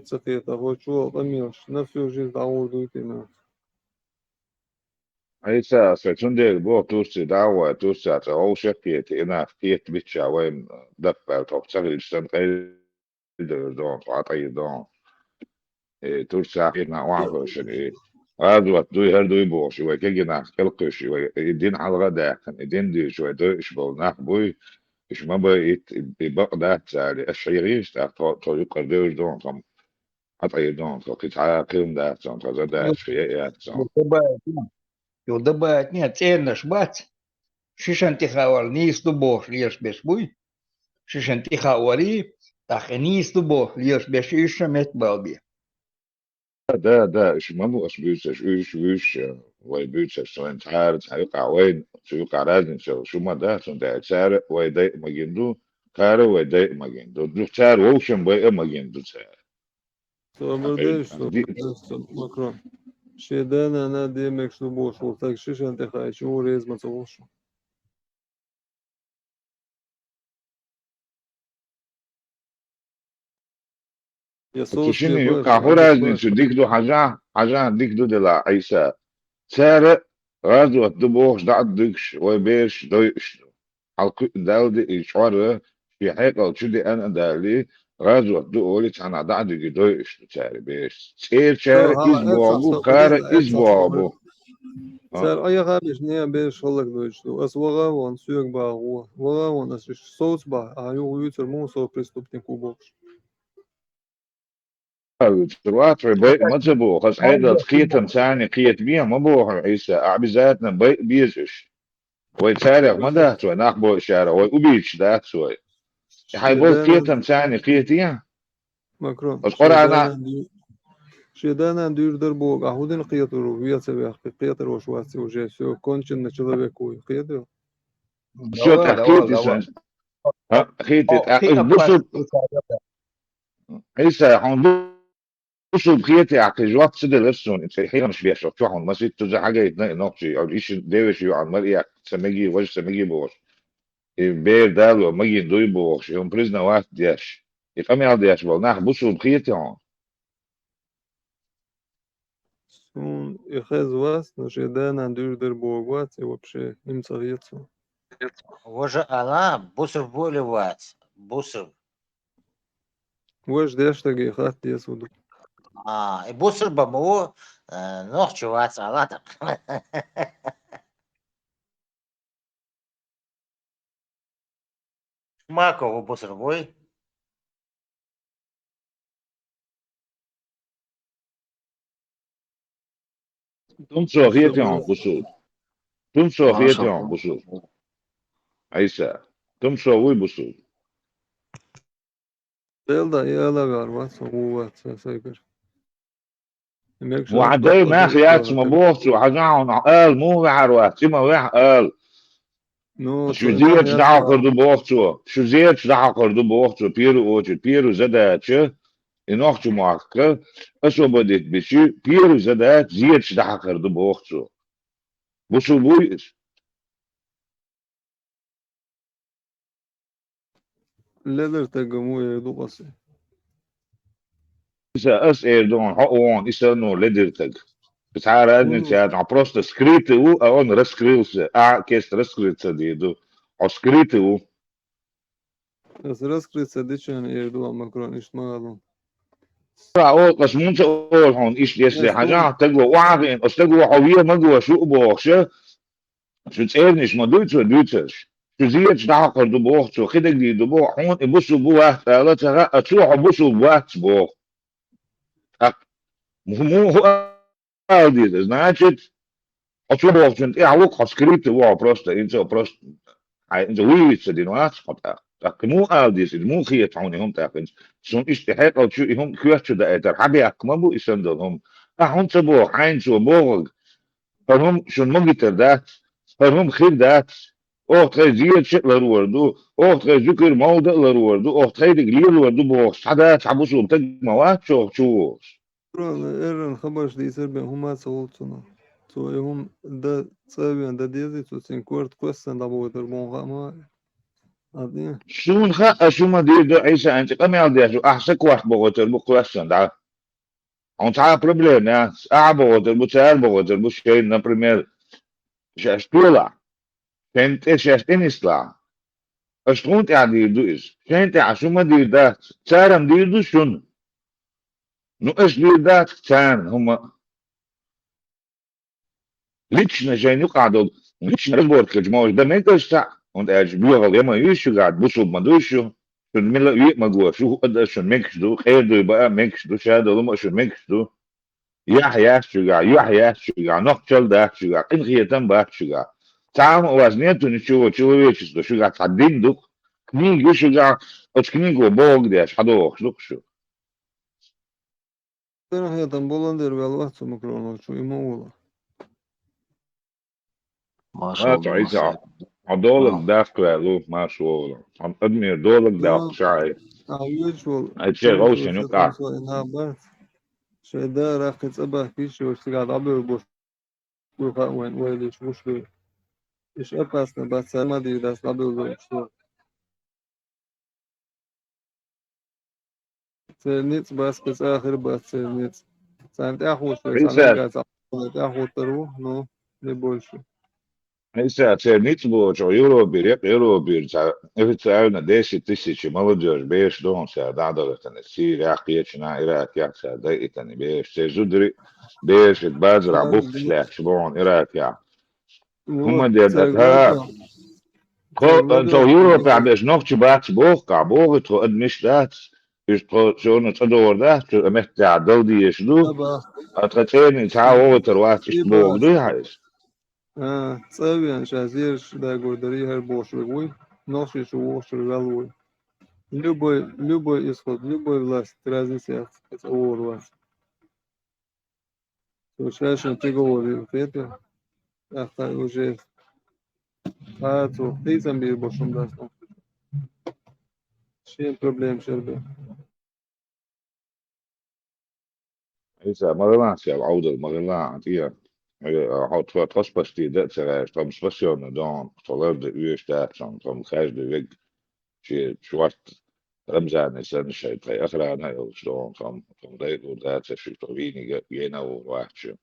سقيت أبو شو طميوش نفسه جيز دعوه يتنا عيسى سيتون ديك بو توسي دعوة توسي أو شكيت إناخ كيت بيتشا وين دفع توب تغير سن قيد دون تعطي دون ترسع إنا وعفش هذا دوي هردوي بوش وكيجي ناس كلقش يدين على الغداء كان يدين دي شوي دوش بول ناخ بوي إيش ما بقيت ببق ده تسالي الشيريش ده طريق دوش دون كم حتى يدون كنت على قيم ده تون كذا ده شيء يا تون يودبات нет цельно шбат شيشان تخاور نيس دبوش ليش بس بوي شيشان تخاوري تاخ نيس دبوش ليش بس إيش مت بالبي ده إيش ما بقى إيش ويبيتش شو أنت عارف هيقع وين شو يقع لازم شو ما ده شو ده سعر ويضايق ما جندو كاره ويضايق ما جندو دو سعر ووشن بقى ما جندو سعر صبردش مكران شيدانا أنا دي مكسو بوش وطاك شيش أنت خاي شو ريز ما تصوش يسوس تشيني بيباش يقع عندك فرز باش شو ديك دو حاجة ديك دو دلا عيسى سعر غازو الدبوش دا دكش ويبيش دويش حلقي دالدي إشعار في حقل شدي أنا دالي غازو الدولي أنا دعدي دويش سعر بيش سير سو شعر هلا ادفع إسبوعبو صبريز خار ادفع صبر إسبوعبو سعر أي خابش نيا بيش هلك دويشتو أس وغا وان سيوك با وغا وان أس صوص با أيو يوتر مو سو بريستوبتين كوبوش تروات بي ما تبو خاص عيدة قيتم ثاني قيت بيها ما بو عيسى أعبزاتنا بي بيزش ويتسارع ما ده سوى ناخبو إشارة ويقبيش ده سوى حيبول شيدانا قيتم ثاني قيتيا مكرون بس قرأنا شيدانا دير دربو قهودين قيطرو ويا سبيخ قيطر وشواسي وجيسو كونشن نشلبه كوي قيطر شو دوا دوا تحكيتي دوا سن خيتي خي أباس بصوا عيسى حون بصوا بخيتي عقل جوات سيد الرسون انت حين مش بيحشر شو حون ما سيد تزا حاجة يتنقي نقشي او ايش ديوش يو عن مرئي سمجي وجه سمجي بوش بير دالو مجي دوي بوش يوم بريزنا واحد دياش يفهمي على دياش بول بصوا بخيتي هون سون يخز واس نشيدانا دير دربو واتي وبشي نمسا غيتسو Уже она бусов боливать. Бусов. وش ديش تاقي خات ديسودو И бусов баму. Ну, чувак, ладно. Макову бусов бой. تنسوا خيتي هون بصوا تنسوا ما خيتي شاء هون الله بصوا عيسى تنسوا وي بصوا Belda yala var var soğuvat sayıkır. Demek şart وعدي bak ما da خيات ما بوخت وحجعون قال مو عروات ما وح قال no شو to ima زيت دعا yatma. قردو بوختو شو زيت دعا قردو بوختو بيرو اوجي بيرو زداتش انوختو معك اسو بديت بشي بيرو زدات زيت دعا قردو بوختو بوسو بويس Leather tagamu yedu qasi. إسا أس إيردون حقوان إسا نو لدرتك بتعالى أن أنت Unu يعني بروست سكريتو أون رسكريلس كيست رسكريتس ديدو أو سكريتو asras krisadichan yedu amakron ishmagalum. أول قسمون تقول هون إيش يسلي Esum حاجة تقوى واعغين أستقوى حوية مقوى شو بوخشة شو تسألنيش ما دوتش ودوتش شو زيتش دعقر دو بوخ شو خدك دي دو بوخ هون إبسو بوخ لا تغا أتروح بسو بوخ بوخ مو هو دي значит أتروح بوخ شنت إيه عوق سكريبت هو بروست إنت بروست انت ويتس دي نوات خطأ لكن مو آديس مو خيط عوني هم تاكن شون اشتحاق او شو هم كيوتشو دا اتر حبي اكمبو اسندل هم هم تبو حين شو بوغ هم شون مجتر دات هم خير دات او تخي زياد شئ لروردو او تخي ذكر موضع لروردو او تخي دقليل لروردو بوغ حدا حبوسو بتجموات شو kron eran khabash di serbe huma sawtsuna. So hum da tsabian da dizi to sin kort question da bo der bon gama. Adi شون خا شو ما دي دو عيسى انت قم يالدي شو احسك واحد بوغتر بوكواشن دا On t'a problème, né? Ah, bom, termo serbo, termo cheio, na primeira. Já estou lá. Gente, já tens lá. As contas a dir dus. Gente, a suma dir dat. Tsaram dir dus shun. Nu es dir dat tsan. Huma. Лично же не кадал. Лично разборка, джмауш, да me кажется. Und er jbüral immer yushu gad, busub madushu. Schon mila yit magua, shu ada schon meksh du, khair du ba meksh du, shada luma schon meksh du. يحيى شجاع يحيى شجاع نقتل ده شجاع إن خيتم بقى شجاع تعام وزنيته نشوف ويش ده شجاع تعدين دوك كنيجو شجاع أش كنيجو بوق ده حدوخ شو شو ben hayatan bolan der vel vaxt som kron şu imola. ما شاء ما الله تعيش مساك. عضولك داخل له ما شو الله عم أدمي دولك داخل Da شعري usual أي شيء tam غوش so setom نقع so inabat. Şeyda rakit sabah kiş yo sigad abi boş bu wen wel iş boş be. İş apasna bas sama di das abi zo so. Nits bas bas akhir bas nits. Sen de ahus ve sana عيسى gaz. Te ahus taru no ne больше. عيسى تير نيتبو جو يورو بير يورو بير تا إفتاعنا ديشي تسيشي مالجوش بيش دون سا دعدلة تنسير يا قيتشنا إراك يا سا دايتني بيش تزدري بيش تبازر عبوك سلاح شبون إراك يا هم Вот, دي داتها царь تو Владимир, يورو بيع بيش نوكش بات بوك عبوك تو أدمش دات إيش تو شون تدور دات تو أمتع دودي يشدو Цаба, أتغتيني تعاو تروات إشتبوك Ибас, دو هايش Цавиан, Шазир, да, Гордари, Herбошевый, Ноши, Шуоши, Галуй. Любой исход, любой власть, разница, это власть. Совершаешь ты говоришь, это, уже, ты сам бил бошом даст. Чем проблем, Шербе? عيسى مرلانس يا العودة المرلان تيا houdt voor trospas dat ze van station dan verloopt de uur staat van grijs de weg je zwart Ramzan is een schijt bij achteraan heel staan van de door dat ze veel weniger je nou wachtje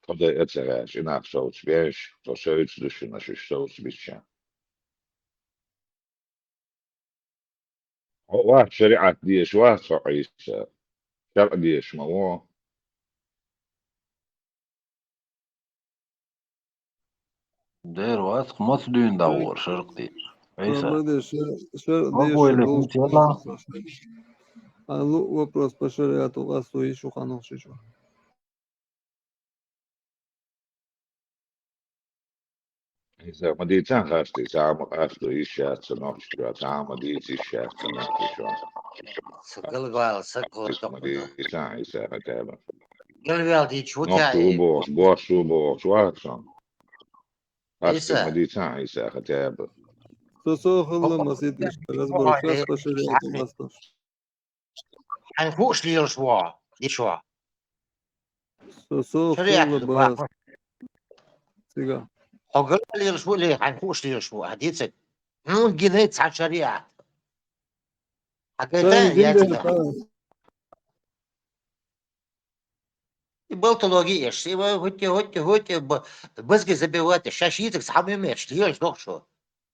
van de het ze in af zo speers zo zoiets dus als je zo beetje واحد شريعة ديش واحد عيسى شرع ديش ما هو داير واثق ما تدين دور شرقتي عيسى. Пробуй, шер, أبو дешь, اللي должен. كنت يلا. Вопрос по шариату, а стоишь у ханов шишу. إذا ما دي خاصتي ساعة خاصتي إيشات سنوش شو ساعة ما دي إيشات سنوش شو سقل سقل ما دي إذا كتابة قلبي دي شو نوش شو تاعي بوش واتسون خاصتي ما عيسى دي إذا كتابة سوسو خلا مسيت اشتغل برشاش قشريات وبستاش حنفوش لي شوا دي شوا سوسو شريعة خلا بس الباقر سيجا حقل لي شو لي حنفوش لي شوا هديتك مو جنيت على شريعة حكيتها تاني يا جنده تدا تاني болтология, шива, гути, бызги забивати, шашитик сами меч, лиеш докшо.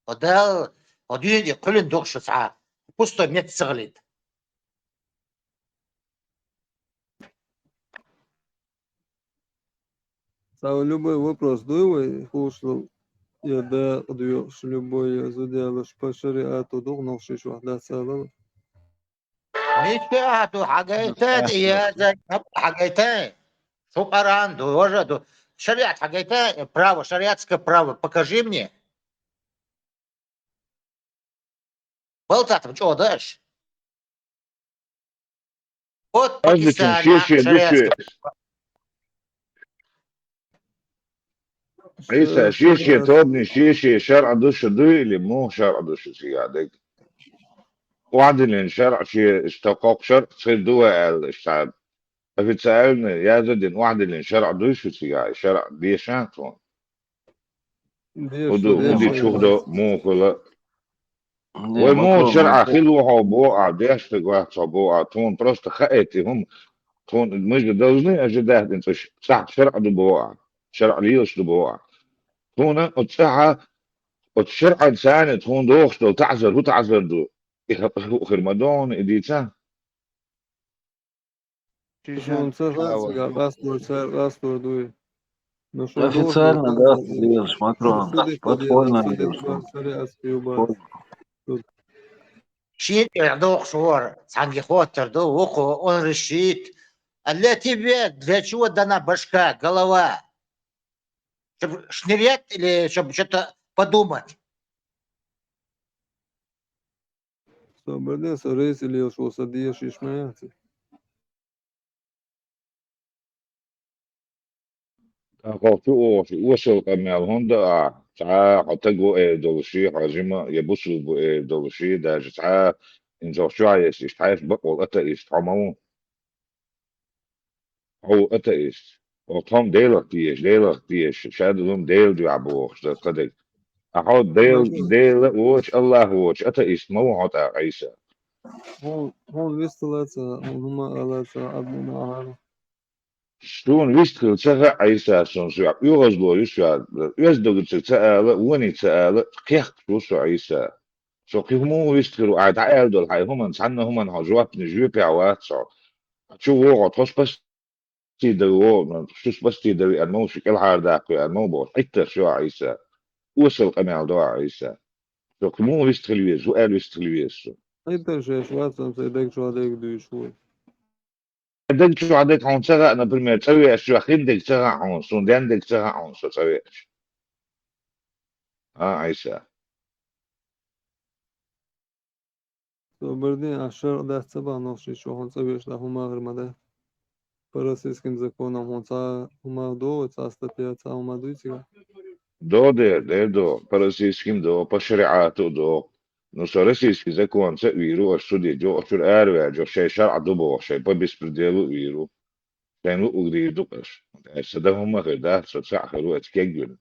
Одел, один кулин докшо са, пусто мет сыглит. Сау любой вопрос дуевый, хушло, я да дуешь любой заделаешь по шариату догнавшись вахда сала. ميشاتو حقيتات يا زي حقيتات شو قراندو وجدو شريعة حقيتات право, шариатское право, покажи мне. Болтатом, что дальше? Вот в قصدك Пакистане شيء шариатское. عيسى شيء شريعة توبني شيء شرع دوش دوي اللي مو شرع دوش سيادك وعدل شرع شيء استقاق شرع تصير دوا الشعب فبتسألني يا زدن وعدل شرع دوش سيادة شرع دي شانتون دي ودو شريعة مودي شريعة شهدو مو كلا Не, ومو Макро, شرع Макро. خلوها بوقع ديش تقوى بوقع تون просто خائتي هم تون مش должны ожидать انت صح شرع دو بوقع شرع ليش دو بوقع تون اتسعى وتشرع إنسان تكون دوخ لو تعذر هو تعذر دو خرمدون إديتا شون شيشان سرعة شاور سيجا غاستور دوي. Но что должен был Официально, да, ты так делаешь, Макро. судить Подпольно судить делаешь. шариатский убас. Подпольно. شيت يعدوك صور سانجي خوتر دو وقو он решит. اللي тебе, для чего дана башка, голова? Чтобы шнырять или чтобы что-то подумать? بعدين رئيس اللي يشوف صديق شيش ما يعطي. أخوتو وصل قمي الهوندا تعا حتجو دولشي حاجمة يبصوا دولشي دا تعا إن جو شو عايز يستعيش بقول أتأيش طعمو هو أتأيش وطعم ديلك تيش شاد لهم ديل دي عبوش ده قدك أحط ديل وش الله وش أتأيش موعد عيسى هون ويستلاتsa هما ألاتsa عبدنا عارف. Stone wiskel tsaga aisa son so yugas lo yusha yus dog tsaala wani tsaala qiyaq so aisa so qimu wiskel ad aal dol hay huma sanna huma hajwat ni jwe piawat so chu wo tos bas ti de wo tus bas ti de al mo shikal har da ku al mo bo itta so aisa وصل قناع ضاع عيسى so qimu wiskel yus و al wiskel yus أنت شو واتسام سيدك شو هذاك دو شوي. دك شو عندك هون تsaga أنا برمي تسوي شو أخين دك تsaga هون سون دك تsaga هون شو تسوي عيسى بعدين عشر ده سبع نوشي شو هون سويش ده هما غير مده. по российским законам هون تا هما دو تا статья هما دويتيга. دو по российским до по шариату до но со российский закон це виру а что де جو اشور ارو جو شي شرع دبو شي по беспределу виру كانوا угри дукаш ده هم غير ده ساعة خلوة تكجن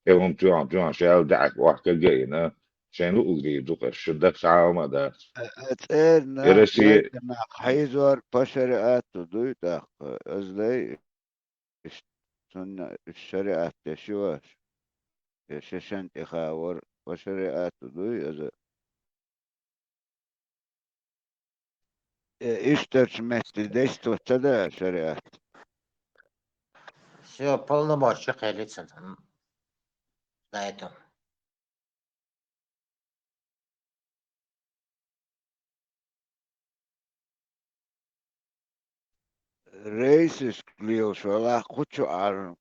هم تو شال دعك واحد جاينا كانوا uгри دукаш شو ده ساعة ما ده أتأرنا يرسي يدنا حيزور بشريات دويتاق أزلي سنة الشريعة تشواش يششن إخاور بشريات دوي أز إشترش مثل ديست وتدا شريعات Все, полномочия лица на этом. رئيس كليوش ولا خدشو عارن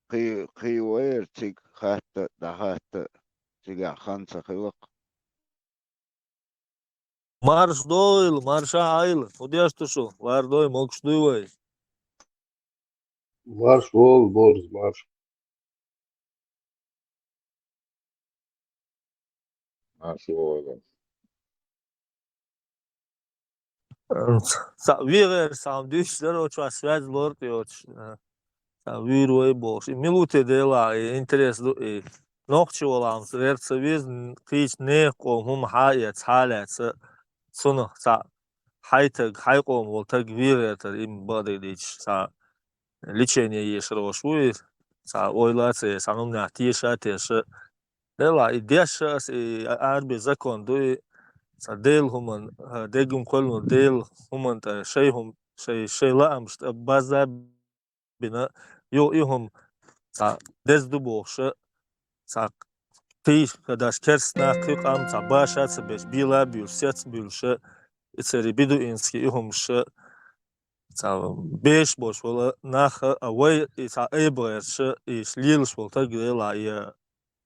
قي وير تيك خات دخات تلقى 5 خلق Marş doyl, marşa ayl. Udiyaştı şu. Var doy mokş duyvay. Marş bol borz marş. Marşoğlu. Sa virer sam düşler o çwa svez lord yoç. Sa vir way boş. Minute de la interes do nokçu olan sırtsa biz hiç ne komum hayat halatsa sonu sa hayta hayqom voltag virer im body diç sa лечение yeşroşu sa oylatsa sanum na tişa tişa de la ideşas arbe zakon do sa del human degum kolno del human ta şey la am baza bina yo sa des du boşa sa ty kadaş kersna kıyık am sa başa sa beş bila bülset bülşe içeri bidu inski ihumşe sa beş boş vola nah away sa eberşe is lilş volta gela ya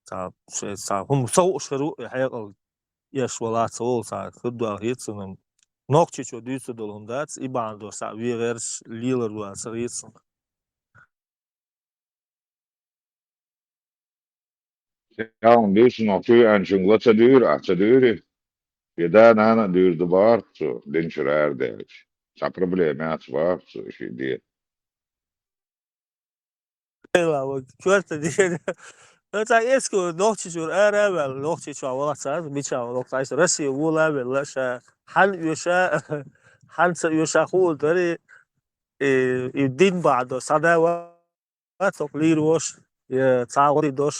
sa şey sa hum so şeru hayal yaş vola sol sa kudu hitsunum nokçi ço düsü dolumdat ibando sa virer liler va sa hitsun Ja, und das natürlich ein schon glatze Dür, atze Dür. Ja, da na Dür de Bart, so, den Schreier der. Sa Problem, ja, zwar, so, ich die. Eyvallah. Körte diye. Mesela eski nokçu çor evvel nokçu çor valla sen bir çor nokta işte Rusya bu level la şa hal yuşa hansa yuşa خو داری din بعد صدا و تقليل وش تعاوري دوش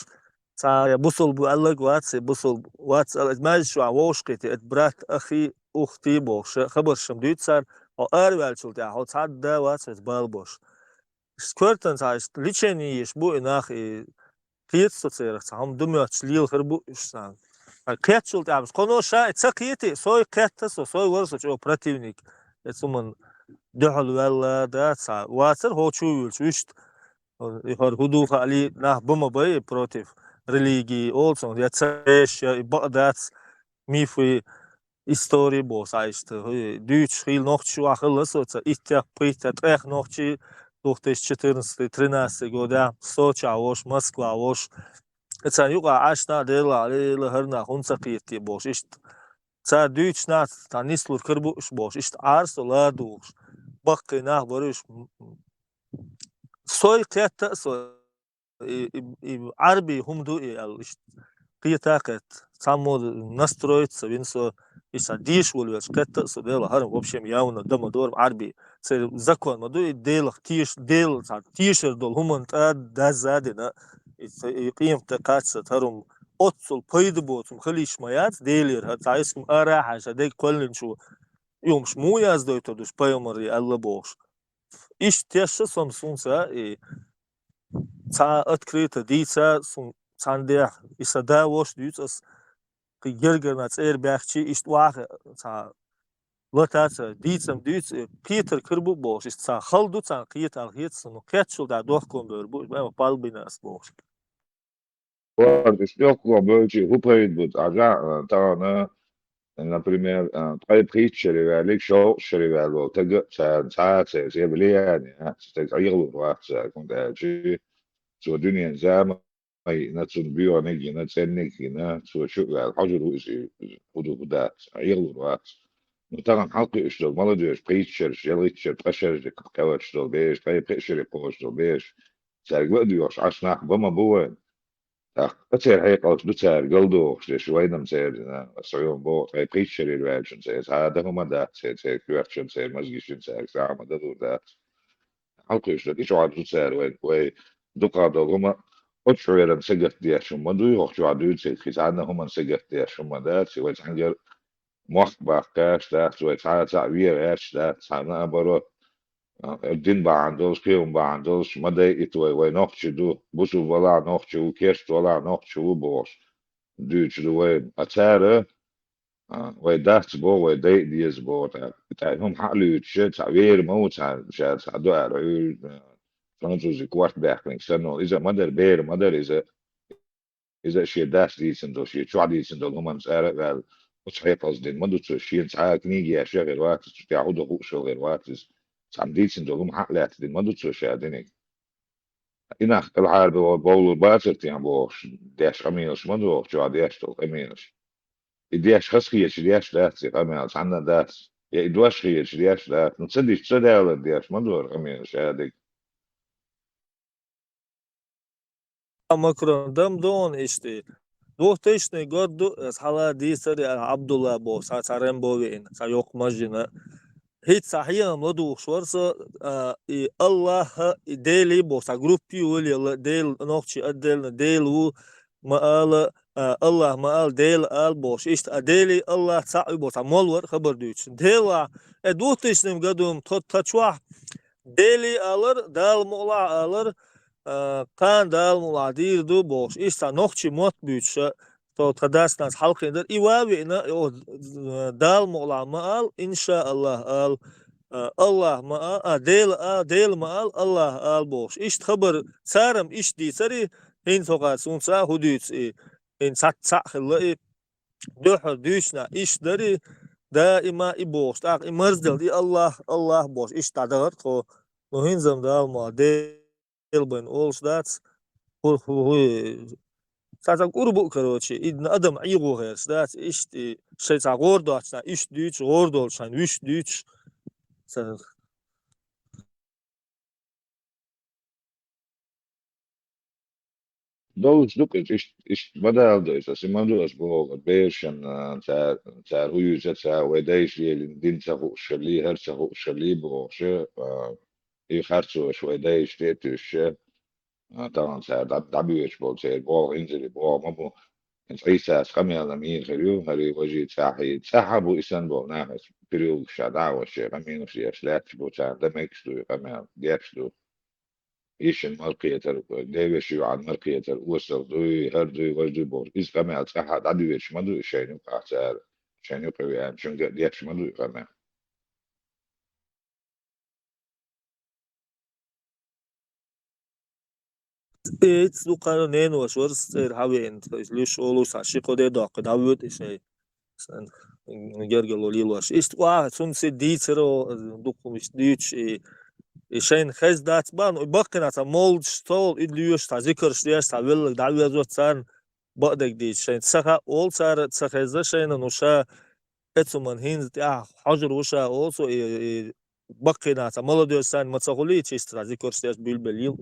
تا بوصل بقلق واتس بوصل واتس ما شو عوش قتي اتبرات اخي اختي بوش خبر شمديت صار او اول شو تاع هو تعدى واتس بالبوش سكورتن تاع ليتشيني يش بو اناخ قيت صوتير هم دميات ليل خربو اشتان قيت شو تاع بس كونو شا تسقيتي سوي قيت سوي ورسو جو противник اتسمن دحل ولا ده سا واتر هو شو وشت يهر هدو خالي نه بما باي против религии olsun ya çeş ya bağdat mifi истории болса işte düç yıl nokçu akıllı soça ihtiyaç pıyta treh nokçu 2014-13 года Сочи авош Москва авош это юга ашна дела херна хунца кити бош иштца düç nat tanislur kırbu boş işte arsola duş bakına varış soy kıyata soy عربي هم دو قيتاقت само настроиться винсо иса диш волвеш ката со дела харам в общем явно дома дор арби се закон маду и дел тиш дел са тишер дол хуман та да задина и قيم تقاص ترم отсул пойду ботум хлиш маят делер хатайским ара хаша де коллин шу يوم شمو yazdı ötüdüş payamari Allah boş iş teşe somsunsa ca открыто дица сандер исада вош дицас гергернац эрбахчи иштвах ca лотаца дицам диц питер кырбу бош ca халду ca киетал хетсну кетшул да дохкомбер бу палбинас бош Вот, ist doch welche Hupe, wird aga, da, ne, например, твои притчери, велик шоу, шеривал, тег, са, се влияние, стек айглу, ватса, кунда, so dünien zama ai na tsun bio negi na tsenneki na so şugal hajuru isi hudu da ayıl var. Muhtemelen halkı işte malı diyor preacher jelitcher pressure de kavaç do beş kay pressure post do beş sergü diyor asna bama bu أتسير هيك أو تسير قلدو شوي نم سير سعيون بو هاي بريتشر الواجن سير هذا هم ده سير كويرشن سير مزجشن سير ساعة ما دور ده halkı iş adı ser ve dukada ama o çöğren seget diye şuma duyuyor şu adı çek sana human seget diye şuma da ve hangi muhbak da ve sana bir da sana baro din bandos kıyım bandos mada itu ve nokçudu busu vala nokçu kerst vala nokçu boş düçlü ve atara ve dats bo ve de diye bo ta hum halu çe ta ver mo ta ta do ara Francis quarterback, external is a mother bear, mother is a إذا شيء داس ديسن دو شيء شو عديسن دو هم مسألة قال مش هي قصدين ما دوتشو شيء ساعات نيجي يا شغل وقت تعودوا هو شغل وقت سام ديسن دو هم حقلات دين ما دوتشو شيء دينك إنا الحال بقول باسر تيان بوش داش أمينش ما دو شو عديش تو أمينش إدياش خسخية شدياش داس أمينش عنا داس يا إدواش خية شدياش داس نتصدق تصدق ولا دياش ما دو أمينش هذيك Makron dam don işte. 2000 году сала дисари Абдулла бо сацарем бовин са yok majina. Hiç sahiyam lodu şvarsa и Allah deli bo sa gruppi ul del nokçi adel del u maal Allah maal del al boş işte deli Allah sa bo sa mol var haber düç. Dela 2000 годом tot taçwa deli alır dal mola alır kan dal mola dir du boş işte nokçi mot büyütse to tadasnas halkındır ivavi o dal mola mal inşallah al Allah ma del mal Allah al boş işte haber sarım iş di sari hin sokat sunsa hudüt in sat khilli döhür düşna işleri daima iboş tak imarzdel di Allah boş iş tadar to muhin zamda ma del ben all stats hu Sasa urbu короче idna adam aygu her stats işte şey sa gordo açsa iş düç gordo olsan üç düç Those look at is بدل ده إذا سمعوا أسبوع بيرشن تاع هو يجت تاع ودايش دين تاعو شلي هر تاعو شلي بوش يخرجوا شوي دايش تيتش طبعا تاع دبيوش بول تاع بول إنزلي بول ما بو إنت عيسى خمي على مين خريو هري وجي تاعي تاعبو إسان بول ناس بريو شادع وشي خمين وشي أشلاك بو تاع دمكش دو خمي ديكش دو إيشن مرقيتر ديفيش عن مرقيتر وصل دوي هردوي وجدي بور إز كما أتسحى دعويش ما دوي شيء نقع سعر شيء يقوي يعني شن قد يكش ما دوي كما It's do kano nen was worse have in lish olus ashiko de doc david is a gergel olilos ist wa sun se ditsero dukum ist dich schein hez dat ban bakna ta mold stol idlios ta zikr shtiyas ta will david zot san badek di schein saha all sar saha schein no sha etsuman hin ja hajar usha also bakna ta molodios san matsahuli chestra zikr shtiyas bilbelil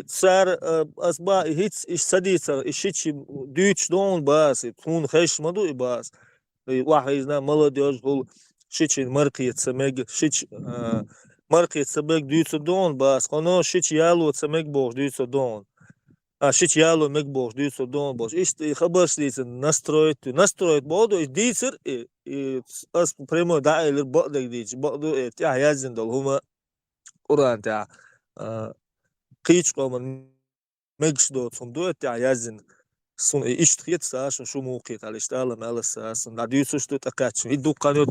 صار أصبح هيك استديت إشيء دوتش دون باس تون خش مدو باس واحد إذا ملوديوش هو شيء مرقية سمج شيء مرقية سمج دوتش دون باس خنا شيء يالو سمج بوش دوتش دون شيء يالو مج بوش دوتش دون باش إيش خبر شديد نسترويت بودو ديتر أس بريمو داعي للبعض ديتش بعضو يا يازن دول هما قرآن تاع قيش قوم مجش دوت صم دوت يا يازن صن إشتريت ساس شو موقيت على اشتغل مال ساس ناديوس شو تكاتش يدو قانوت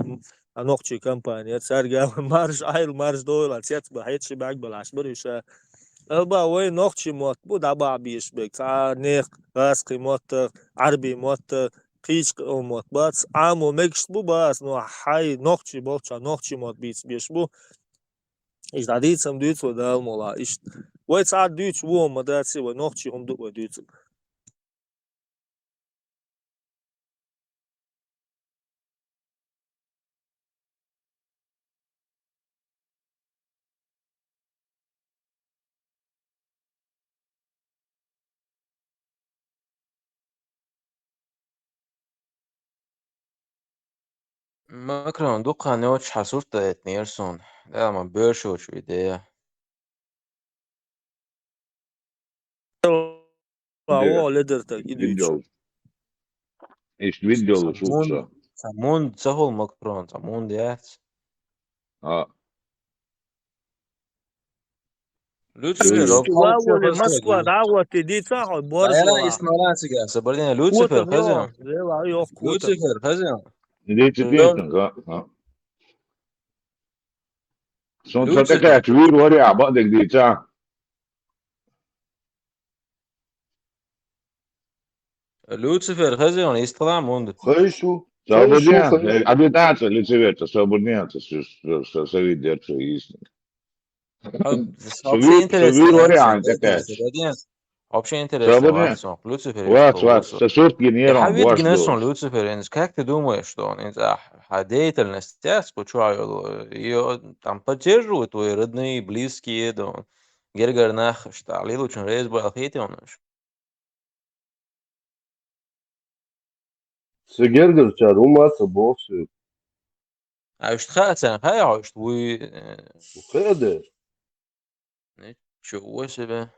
نوقتي كامبانيا سارجا مارش عيل مارش دول تيات بحيت شي بعد بلاش بريشة أبا وين نوقتي موت بود أبا بيش بيك نيق راسقي موت عربي موت قيش موت بس عامو مجش بو بس نو حي نوقتي بولشا نوقتي موت بيش بو إيش داديت سم دوت ودال مولا إيش ويت ساعات دوت وو ما داتسي ونوقتي هم دو ودوت Macron, du kanot حصلت نيرسون لا ما بيرشوش إيديا هو ليدرتك إدوتش فيديو إيش فيديو شو سامون سهل ماكرون سامون ديات لوتسفير إيش لو قالت شو واول مسكوا خسرك دعوة دي تاعو لا بورسوا اسمع سيجا سبردين كوتا لوتسفير خزن نيون لا يوف كوتا لوتسفير خزن ديت ديت صون لوتسفير صدقك وير وري عبادك دي تاع لوتسفر خزيون يستطلع موند خيشو Slobodnjan, خيشو abi tato li civetta, Slobodnjan, se vidi erco isti. вообще Su интересно viru arī Эрсон ante это kač. بعدين вообще интересно Slobodnjan, Ватсон Люцифер vats, يشتغل sa surt ginieron حبيت boš جنسون dos. لوتسفر إنس как ты думаешь, что он из деятельности скучаю ее там поддерживают твои родные, близкие, да, Гергар нах, что Лилучин рейс был хейтионыш. سجرجر شاروما سبوس عشت خاصة هاي عشت وي وخيدر شو وسبه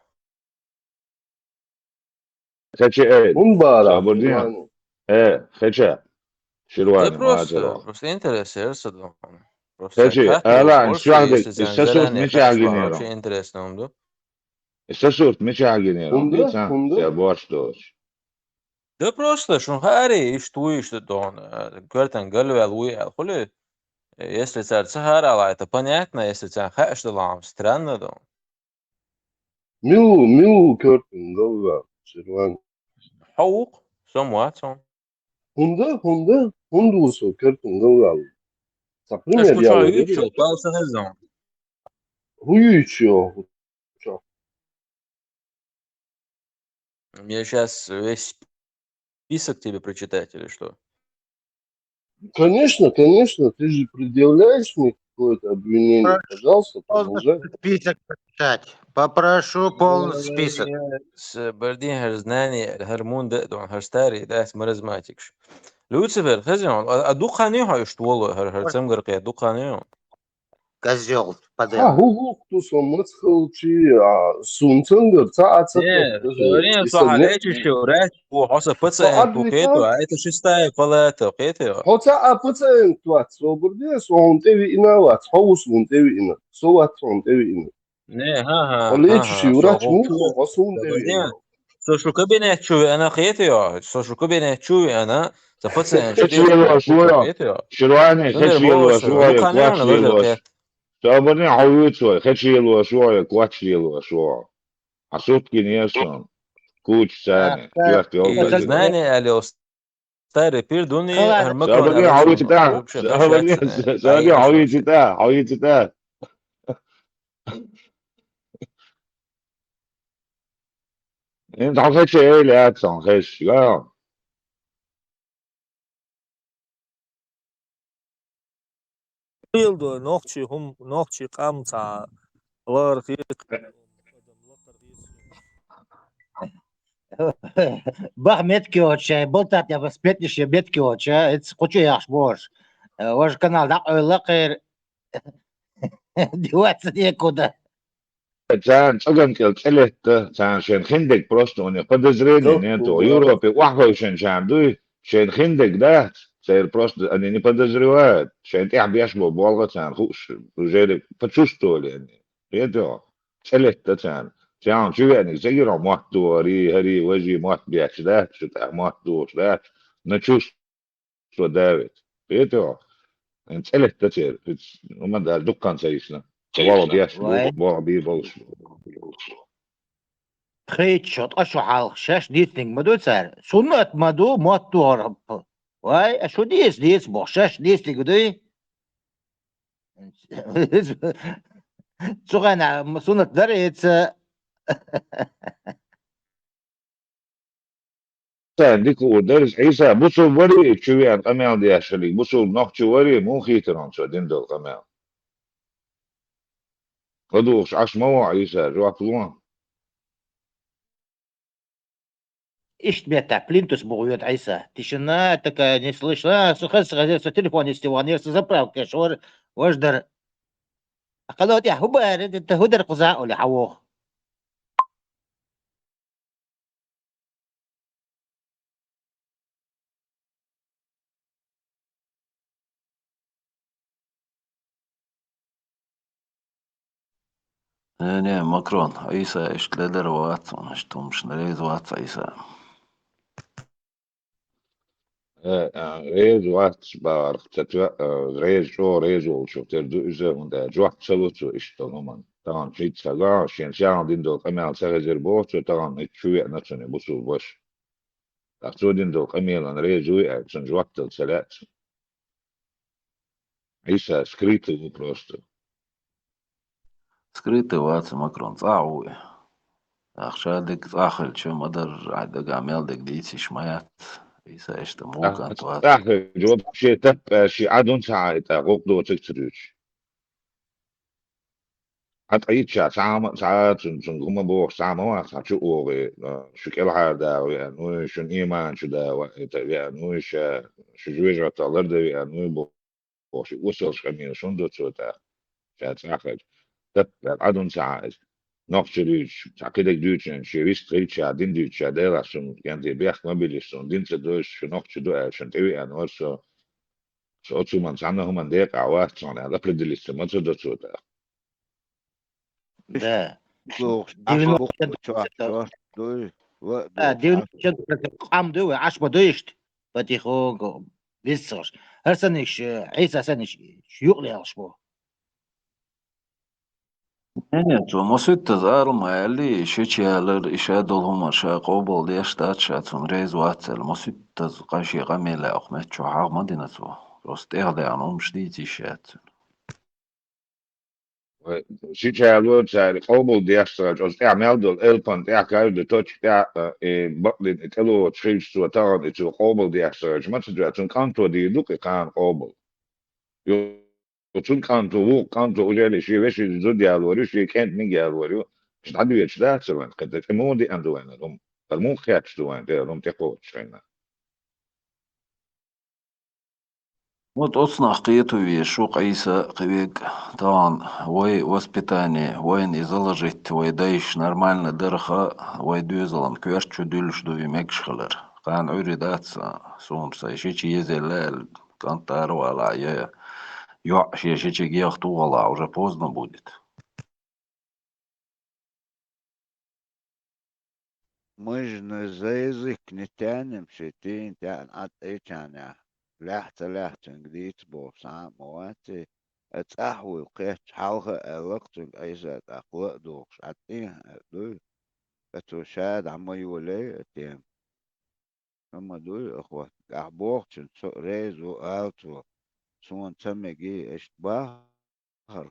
Kači ed, منبارا Slobodnjan, شرواني kača, ده Širvani просто mađaro. интересно да. Просто Kači, как в ala, Польше švahdik, если isa surt зелень mičā хаш ginieron. вообще интересно да. Isa surt mičā ginieron, هوندا dīca, هوندا ja boš dos. ده просто شو هاري يشتوي يشتون كرتن قالوا الوي خلي если царь Сахара, это понятно, если царь Хэшдалам, странно, да. ميو كورتن غوغا شرواني حقوق somewhat. هوندا هوندوسو كورتن غوغا Aš Saprimjer kučā jalo juču, pal se ne znam. Huючо. Мне сейчас весь список тебе прочитать или что? Конечно, конечно, ты же предъявляешь мне какое-то обвинение. Пожалуйста, продолжай. Список прочитать. Попрошу полный список. С Бардин Herznani, Hermon Dedon, Herstari, das Marazmatikš. Люцифер, хазион, а духани хаешт воло, Herцемгарки, духани. Козел, Ha подем. hukuktu somatskılçı sunçıngır Не, saatsatlık говорим, что халечище, урать, хоса пациент, пукету, а это шестая палата, пукету. Hota apıtın tuat soburdiye son tevi ina vat havus tevi ina so vat son tevi ina Не, ага, Oleçi ага, uraç что mu hosun tevi ina Слушай, кабинет чуви, она хейтио. Слушай, кабинет чуви, она за пациент, что Kači делать jelo svojo, хейтио. Širvani, Ну, kači jelo дербош, svojo, духанео, kvač на jelo лазер svojo. хет. Slobodnjan, havučoj, kači jelo svojo, kvač jelo svojo. A sutki nijesom, kuć sani, kjert И jolda. знание, алло, старый пир, дуни, خلاص армакрон, Slobodnjan, алисун. havuči ta, Вообще, Slobodnjan, бешет, Slobodnjan, аиншон. havuči ta. Inta kači eile jätsan, kači, ja. يلدو نوخشي هم نوخشي قامتا لار خيق Бах метки оча, болтат я воспетнишь метки оча, это хочу я бош. Ваш канал, да, лакер, деваться некуда. Saan sagankilt eletta, saan sen hindig prostuni, подозрение нету. В Kırkın Европе вахой шан дуй, шен хиндик да, сэр просто они не подозревают, шен их бешбо болга сaan хуш, уже почувствовали они. Это элetta сaan. Сaan чувствует, сигиро махту, хари, вожи махт бяч да, что-то махту, да, на чувство давит. Это элetta сэр, мы да дукан саисна. والله بيحسبوا Вай, والله بيبلشوا خيط شط اشو حال شاش ديتنج مدو سار. سنت مدو موتو هرب. Вай, اشو ديس بوش شاش ديتنج دوي. سوغانا سنت دريت. ديك ودرس عيسى بصوا وري تشوي عن قميان دي أشلي بصوا نوخ وري مو خيتران شو دين دول قميان قدوش عش مو عيسى جوا كلون Ишь, бета, плинтус бует айса. Тишина, такая не слышно. Сухас, телефон истиван, заправка, шор, вождар. خلاص يا هبار انت هدر قزاء ولا حووه Ne, Macron, Isa işler Watson, işte müşteriler Watson Isa. ريز وات بار تتوا ريز شو تردو إذا من ده جوا سلوتو إشتغل من طبعا شيء سجا شين شان دين دول قميان سجزر بوت طبعا تشوي نفسني بصوا بوش تقصدين دو قميلا ريزوي سنجوات الثلاث عيسى سكريتو بروستو سكريت وات مكرون صاعوي أخشادك آخر شو مدر عدك عميل دك ديتي شمايات إيسا إشتمو كانت وات تاخذ جواب شيء تبقى شيء عدون ساعة غوق دو تكتريش حتى أي شيء ساعات سنقوم بوق ساعة ما واقع شو أوغي شو كل هذا يعني شو إيمان شو ده يعني شو جوجة تغير ده يعني بوق شو وصل خمير شو ده شو ده تاخذ تبقى عدون ساعة نقش ريش تعقيدك دوتشن شيريست ريش عدين دوتش عدير عشان يعني بيخ ما بيليستون دين تدوش شو نقش دو عشان تبي يعني ورسو شو أتشو من سعنة هم من ديك عوات صانع لقل دليست ما تدو شو ده ده دوغ دي عش نوع بوق شوات شوات دوي دوغ دي نوع قام دوي عش بدويشت بدي خوغ بيسرش هر سنش عيسى سنش شيوغ لي أشبه يعني تو موسيت تزار ما يلي شيء يالر إشادول هم شا قوبل ديش تات شاتون ريز وات الموسيت تز قاشي غمي لا أخمت شو حاغ مدينة تو روست إغلي عنهم شديتي شات شي شالو شاري قوبل دي أشتراج أز إعمال دول إلبان تاع كايو دي توتش تاع بقلين إتلو تشيش تو تاغن إتو قوبل دي أشتراج ما تدو أتون كانتو دي دوكي كان قوبل يو تون كانتو وو كانتو أجالي شي وشي زود يالوري شي كانت مين يالوري مش تعدو يتشدات سوان قد تمو دي أندوين لهم فالمو خياتش دوين دي لهم تقوت شينا Вот оцна قيتو يشوق عيسى قبيق طبعا وي وоспитание وين изложить وي دايش нормально درخة وي دوزلم كويرتشو دولش دوي مكشخلر قان عوري داتسا سوم سايشيشي يزيلال كان تارو على يا يوعش يشيشي جيختو والله уже поздно будет مجن زيزك نتانم شتين تان عد ايتانا لحت انجديت بو سام مواتي اتاحوي قيت حالها الوقت ايزا اقوى دوغش عطيه دوي اتوشاد عما يولي اتيم اما دوي اخوات احبوغتن سو ريز و التو سون تمجي اشتباهر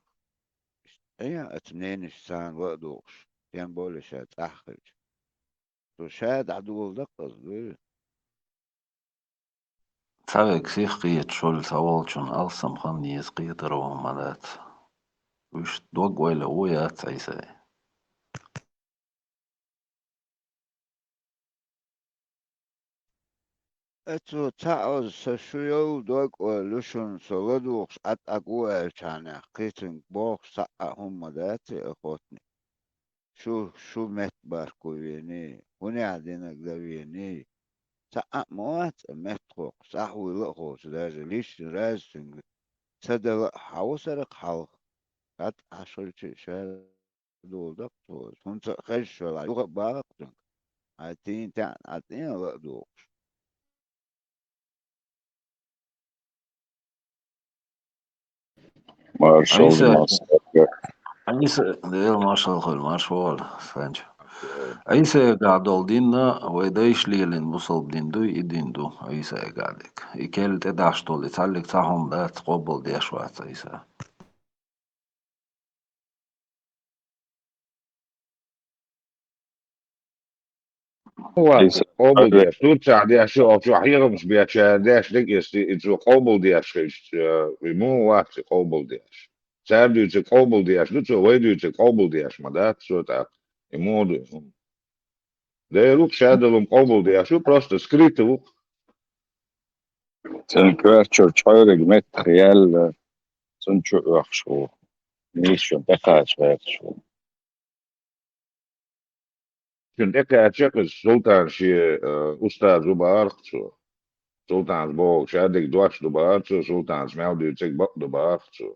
ايه اتنين سان وقدوغش تيم بولشات احخج توشاد عدو دقز دوي تابك سيخ قيت شول ثوالشون ألسم خنيس قيت روهم مالات وش دوق ويلا ويات عيسى اتو تعوز سشيو دوك ولوشن سولدوكس ات اقوى الشانع قيتن بوك سقا هم داتي اخوتني شو مت باركويني هوني عدينك دويني سقا موات متقوق صحوي لقوس داز ليش رازن سدل حوسرق حلق قد عشر شال دول دكتور هنت خش ولا يوغ باقتن عتين تان عتين لقدوك Marshall عيسى Master. عيسى دير مارشال خل مارشال فانج عيسى قاعد دينا ويدايش ليلين بوصل بدين دو يدين دو عيسى قاعدك يكيل تدعش طول يتعلق تاهم لا تقبل دي أشوات عيسى هو Isa قوبل دي أش توتش دي شو حقيقة مش بياتش داش ديك يستي إتو قوبل دي أش مو وقت قوبل دي أش سابدو إتو قوبل دي أش دوتو ويدو إتو قوبل دي أش ما دات شو تا يمودو ده لوك شادلهم قوبل دي أشو بروست سكريتو sen kvartjor tjaurig met real sun tjauachsho mission bekajsvertsho. كنت إكا أتشق السلطان شي أستاذ وبارختو سلطان بوك شادك دواتش دوبارختو سلطان سمعو دي تك بق دوبارختو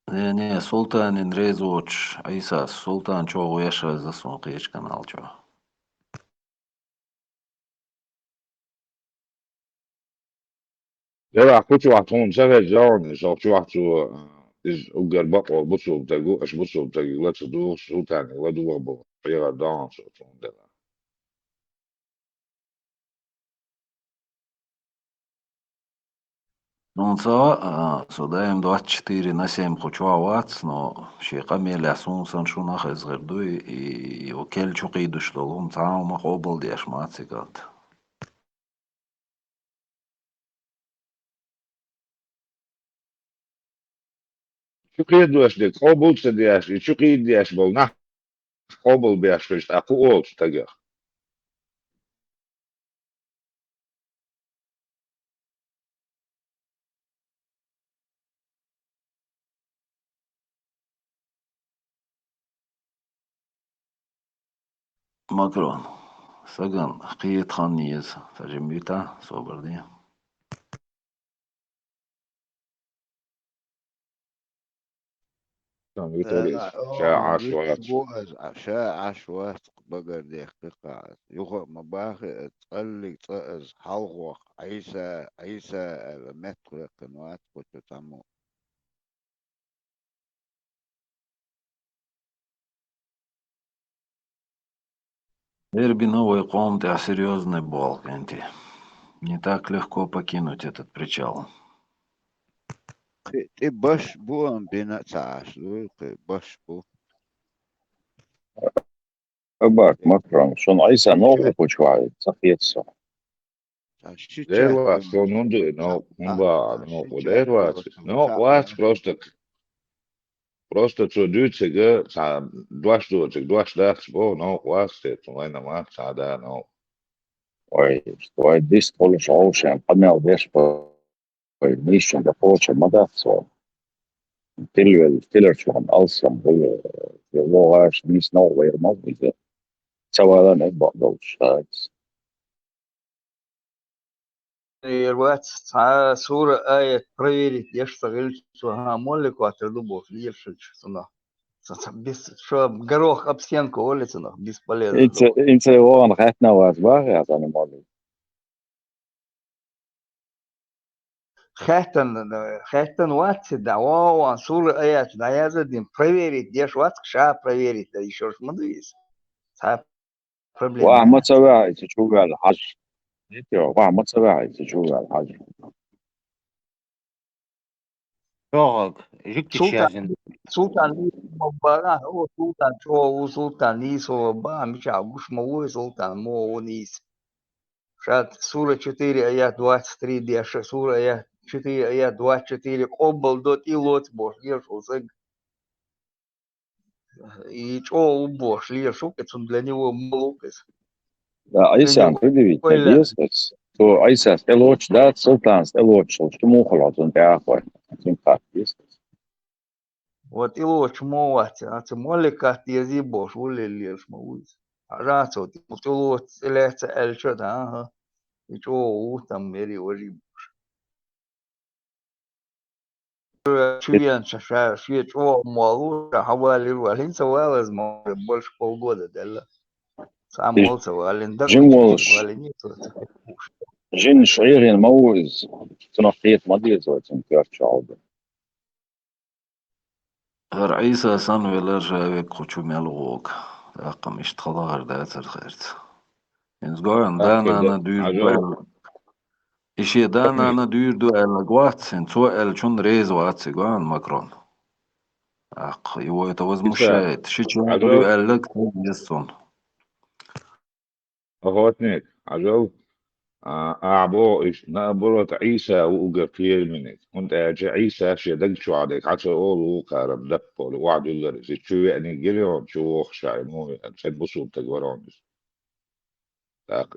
يعني سلطان ريزوتش عيسى السلطان شو ويشا زسون قيش كانال شو يلا كنت وقتهم سنة جون سو شو وقتو إز أوجر بق بصو بتاعو أش بصو بتاعو لا تدو سلطان لا دو بو يلا دانس Ну, содаем 24/7 хоча ватс, но шейка мелясун саншуна хезгерду и окел чуқиду штолун цаама қобыл деш мацигат. شقيد دوش ديك قبول تدياش شقيد دياش بول نح قبول بياش فيش أقو أول تتجه ماكرون سجن قيت خانيز تجميتا صبر دي كان لا يتوليز لا شاع ريتش عشوائيات بوز عشاء عشوات بقر دقيقة يخو مباخي تقلق تقز حلقوق عيسى متر قنوات كنت تمو Эрби новый комнаты, а серьезный болк, энти. Не так легко покинуть этот причал. تي باش بو ام بينا تعاش باش بو Bak Macron, schon عيسى نوغو بوشواي صفيتسو. دير تشيتشات وات سو نوندو نو نوبا نو دير وات نو تشيتشات وات просто цо дюцеге са дуаш дакс бо но ват сте цуайна мат са да но Ой, что здесь полюс оушен, панел веш по mission the fortune mother so. Tiller från Alsam, det var här som is Norway och Norge. Så var det nog bara those. الوقت ساعة صورة آية проверить يشتغل شو هعمل واتردو بوش يرشلش صنع بس شو горох об стенку улицу бесполезно Inte var en rätt när att vara att han var. хэтен ват дعوة صورة آية دعيازة دين проверить деш ват ша проверить да еще ж мудвиз саعة проблема وأحمد سواعي تشوف على الحج. وأحمد سواعي تشوف على الحج. Yok, jükti سلطان şahın. سلطان مباراه هو سلطان شو سلطان نيس هو با مش عبوش مو سلطان مو نيس شات سورة 4 آيات 23 ديش سورة آيات 4 آيات 24 قبل دوت إلوت بوش ليش وصق يجو بوش ليش وكتون для него молокес Да, Айсан, предъявить не бизнес. То Айсан, элоч, да, султан, элоч, что мухлот, он тяхой. Как бизнес. вот إلوش موات أنت مولك تيزي بوش ولا ليش مويز راتو تلوت ثلاثة ألشة ها يجو تمري ولي швед молу حوالي الوالين سوالز ما больше полгода да сам молся вален да Jim Walsh, вален нет Jin Schreier Mauers, so noch geht Madrid so zum Kirchschaude. غير عيسى سان ولا جاوك خوشو ميلوغوك. رقم اشتغل غير داتر خيرت. إنز قوان دانا أنا دير دوال. إشي دانا أنا دير دوال قوات. إن سؤال شون ريز واتسي قوان ماكرون. يويتا مشاهد. شيشون دوال لك تجسون. أخواتني عجل أعبو إيش نابرة عيسى وقفير منك كنت أجي عيسى شي دق شو عليك عشان أول وقارب دبول وعد يقدر شو يعني جريون شو خشاي مو سد بصوب تقولون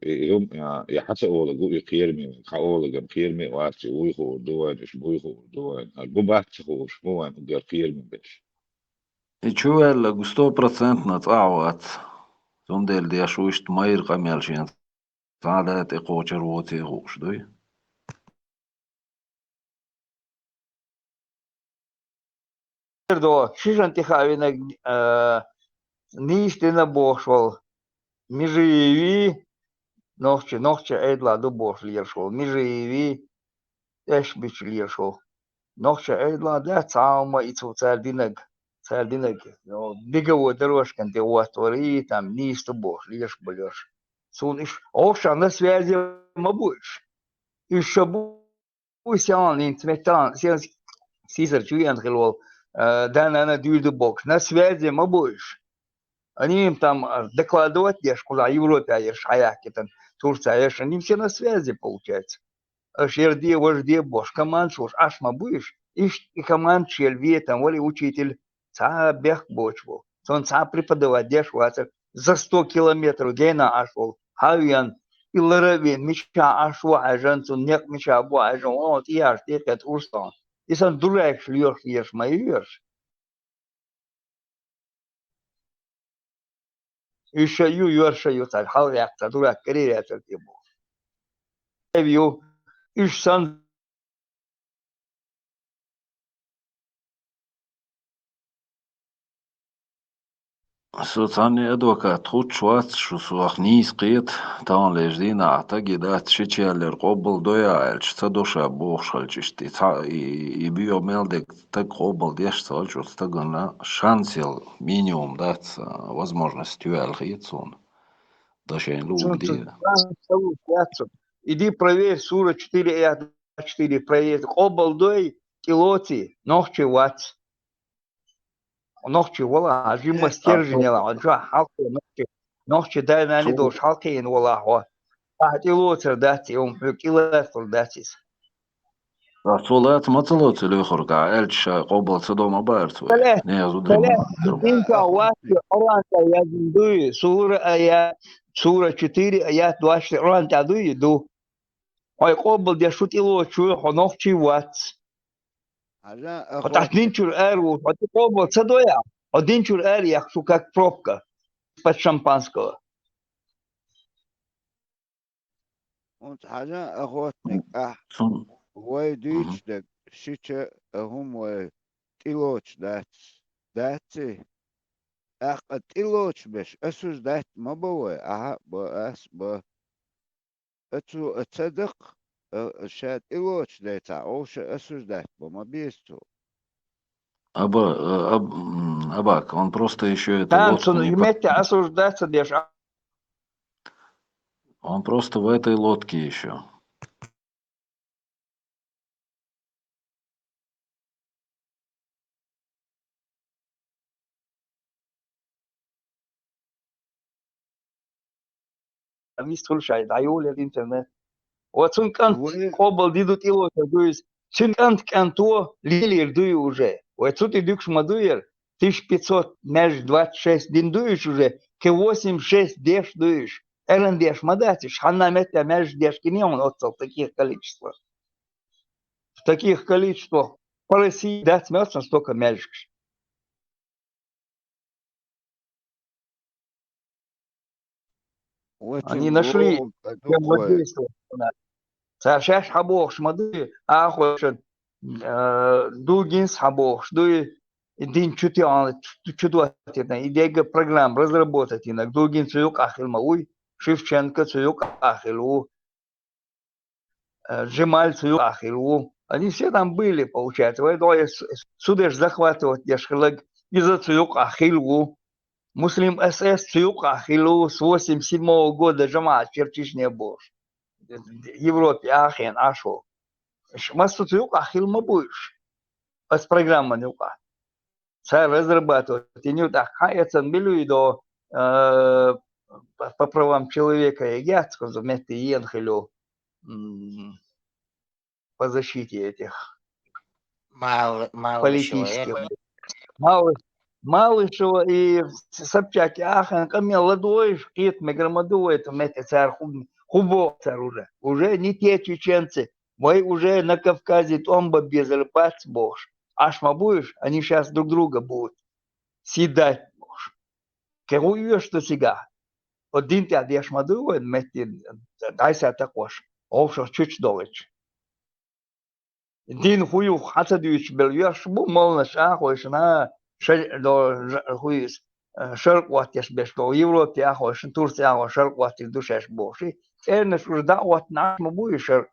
يوم يا حتى أول جو يخير منك حاول جم خير من واسي ويخو دوين إيش بيخو دوين الجبات خوش مو أنا قفير من بيش إيشو هلا 100% نتعوات. زوندل دي شوشت ماير قميلشين. سعادات إقوشر ووتي غوش دوي. до шишан тихавина нистина бошвал межиеви нохче эдла до бош лиршвал межиеви эш бич лиршвал нохче эдла да цаума ицу цардинаг бигаво дорожкан те уатвори там нисто бош лирш блёш сун иш овша на связи мабуш еще Uisjaan in Smetaan, Caesar Julian Dana Dudebok, на связи мабуш. Они им там докладывать, куда Европе, Шаяки, там, Турция, они все на связи, получается. Шерди, вожди, бош, команд, шуш, аш мабуш, и команд шельви, там, воли учитель, ца бех бочву. Он ца преподаватель, за 100 километров, гейна ашвал, хавьян, и ларавин, меча ашва, ажан, сон нек меча абу, ажан, он и аж, текет урстан. И сон дурак шлёш, ешь, моешь. Еще юршаю, царь, халвяк, дурак, коррея, тему. Эвью, иш сан سوتاني أدوكا تخوت شوات شو سواخنيس قيت تاون لجدين أعتقد شيء اللي رقوبل دويا الش تدوشا بوخ شالجشتي يبيو ميلدك تك قوبل ديش سالجو تقلنا شانسيل минимум дать возможность الخيط داشين لوك دي Иди проверь сура 4 и 4, проверь. Обалдой, килоти, ногчи вац. Ногчи вала, ажима стержень, аджа халки, ногчи дай на не дош халки ин вала хо. Килотер дати, килотер датис. صولات ما طلعت الآخر قاع إلش قبل صدام بارتوي Бля, نيازو бля, درما инка вац, оранта я дуй, сура 4, аят 20, оранта дуй, ду. Ой, قبل دي شو تلو شو نогчи вац. عشان Хотя اخواتني динчур эру, хотя пробовал цедоя, а динчур эр я хочу как пробка под шампанского. وانت عشان اخواتني صن ويديش دك شيشة هم وتيلوش داتي تيلوش بش اسوس دات ما بوي باس اتو تصدق شاد تيلوش داتا اوش اسوس دات ما بيستو أباك он просто еще эту лодку Танцун не иметь осуждаться дешь. Он просто в этой лодке еще. Мистер Шайд, аюля интернет. Вот сын кант وين кобал диду тило дуис. Сын кант канто лилир дую уже. Вот тут и дюкш мадуер 1500 меж 26 дин дуешь уже. К 86 деш дуешь. Эрен деш мадатиш. Ханна метя меж деш кинеон отцел в таких количествах. В таких количествах. По России дать мясо столько межешь. Они нашли, وتنقو чем ادوق воздействовать на нас. Сашаш хабох шмады, ахошен, дугинс хабох, шдуи, дин чутян, чудватина, идега программ разработать инак, дугин цуюк ахил мауй, Шевченко цуюк ахилу, Джемаль цуюк ахилу. Они все там были, получается. Вы судешь захватывать, яшхилаг, из-за цуюк ахилу. Муслим СС цуюк ахилу с 87 года жама черчишня бош. Европе ахен ашо. Массу цуюк ахил мабуш. С программа нюка. Царь разрабатывает. И не так хаяцан билюидо по правам человека и яцко заметьте енхелю по защите этих политических. Малышева и Собчаки, ахен, камел ладой, шкит, меграмадуй, это мети царь хубо царь уже. Уже не те чеченцы. Мы уже на Кавказе томба без репац бож. Аж будешь, они сейчас друг друга будут съедать бож. Керуешь что сега. Один ты одешь мадуй, мети, дайся також. Овшо чуть долечь. Дин хую хатадуич бельёш, бу молнаш ахойшна, хуис, шарк ватеш бешко, Европе ахойшн, Турция ахойшн, шарк ватеш душеш боши. Эрнеш уж дават наш мабуй шарк.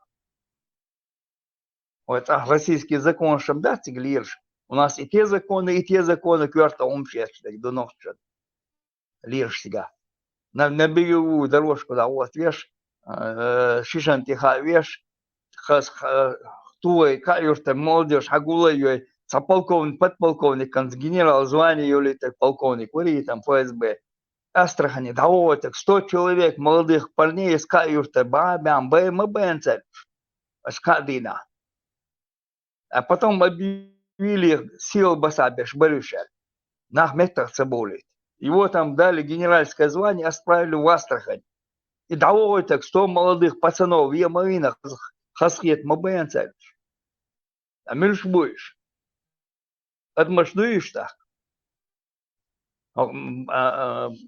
Вот российский закон шамдати глирш. У нас и те законы, кверта умшеш, до ногча. Лирш сега. На беговую дорожку, да, вот веш, шишан тиха веш, туй, каюрта молодежь, хагула ее, полковник, подполковник, генерал звание юли, так полковник, вари там ФСБ. Астрахани, да вот, так 100 человек молодых парней из каюрта, бабям, бэнцер, скадина. А потом объявили сил басабеш, барюшер. На метрах цибулит. Его там дали генеральское звание, отправили в Астрахань. И давай так 100 молодых пацанов в Ямаринах, хасхет, мабэнцер. А мельш будешь. Отмашнуешь так.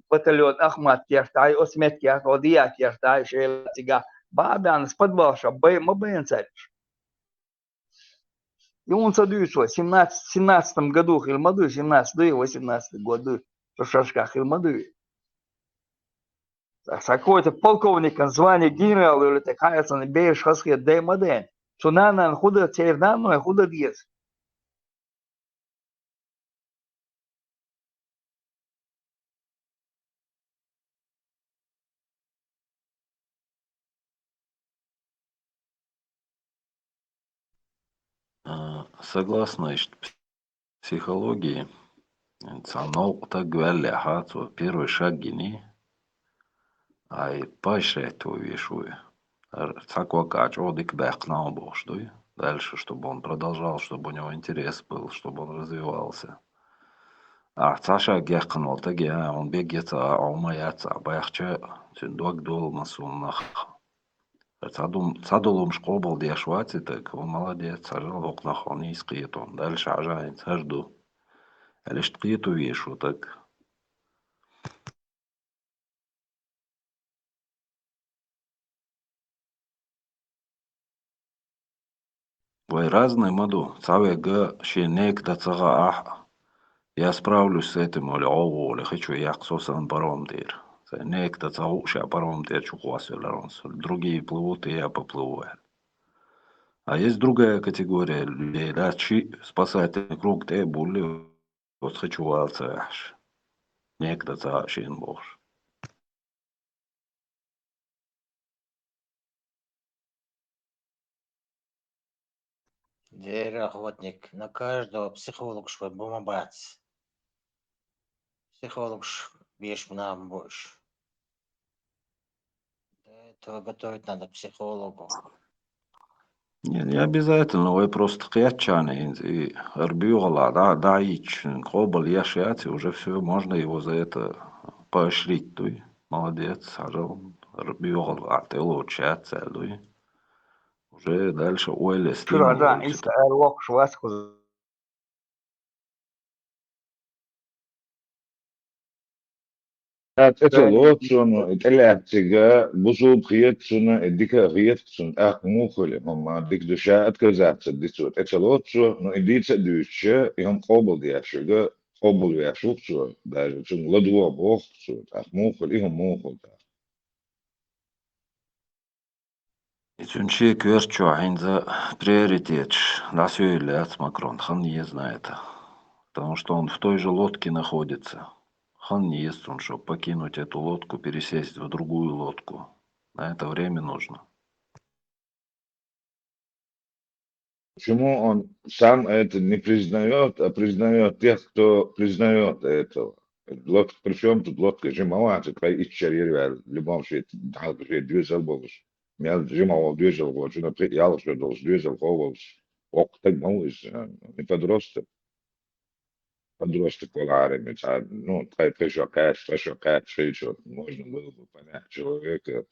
Батальон Ахмат кертай, Осмет кертай, Одия кертай, Шейлатига. Бабян с подбалша, мабэнцер. И он садуется в 17 году Хильмаду, 17-18 году в Шашках Хильмаду. С какой-то полковником звание генерал или такая цена беешь хасхет дай маден. Что на худа цернану, худа диес. Согласно психологии, оно так говорят, первый шаг гени, а и поощрять его вешую. Такой качество, дик бэкнал был, что и дальше, чтобы он продолжал, чтобы у него интерес был, чтобы он развивался. А Саша гехнул, так я, он бегает, а умаяться, а бэхче, тюндок дол масунах. Цадулом шкобал дешвати, так он молодец, сажал окнах, он не искрит, он дальше ажает, сажду. А лишь тقيتو вешу, так. Ой, разные моду. Цаве га щенек да цага ах. Я справлюсь с этим, или хочу я ксосан паром дыр. Нек да цагу ша паром дыр чухуасиларонс. Другие плывут, и я поплыву. А есть другая категория людей, да, чьи спасательный круг, те були, вот хочу аш. Нек да цага щен бож. Дверь охотник. На каждого психолог швы бумабац. Психолог бешь нам больше. Для этого готовить надо психологу. Не обязательно, вы просто кячаны, и арбюгала, да, ич, кобал, яшяти, уже все, можно его за это поощрить, туй. Молодец, сажал, арбюгал, а ты лучше целуй. Уже дальше ойле Вчера, да, стимулируйте. иска эрлок шваску. Atelotsun, elätsiga, busub hietsuna, edika hietsun, muhule, mamma, dik de shaat kazatsa, disut. Etelotsu, no editsa dysche, ihom kobel diashiga, kobel diashuksu, даже чун ладуа бохсу, muhule, ihom muhule. Итюнчи кверчу, за приоритет, да, все является Макрон, хан не знает. Потому что он в той же лодке находится. Хан не ест, он чтобы покинуть эту лодку, пересесть в другую лодку. На это время нужно. Почему он сам это не признает, а признает тех, кто признает этого? Лодка, причем тут лодка жималанцы, твои исчерили, в любом случае, так же движел болш. Меня жимал движел болш, но я что должен движел болш. Ок, так малыш, не подросток поларами, ну, пешокат, шейчот, можно было бы понять человека,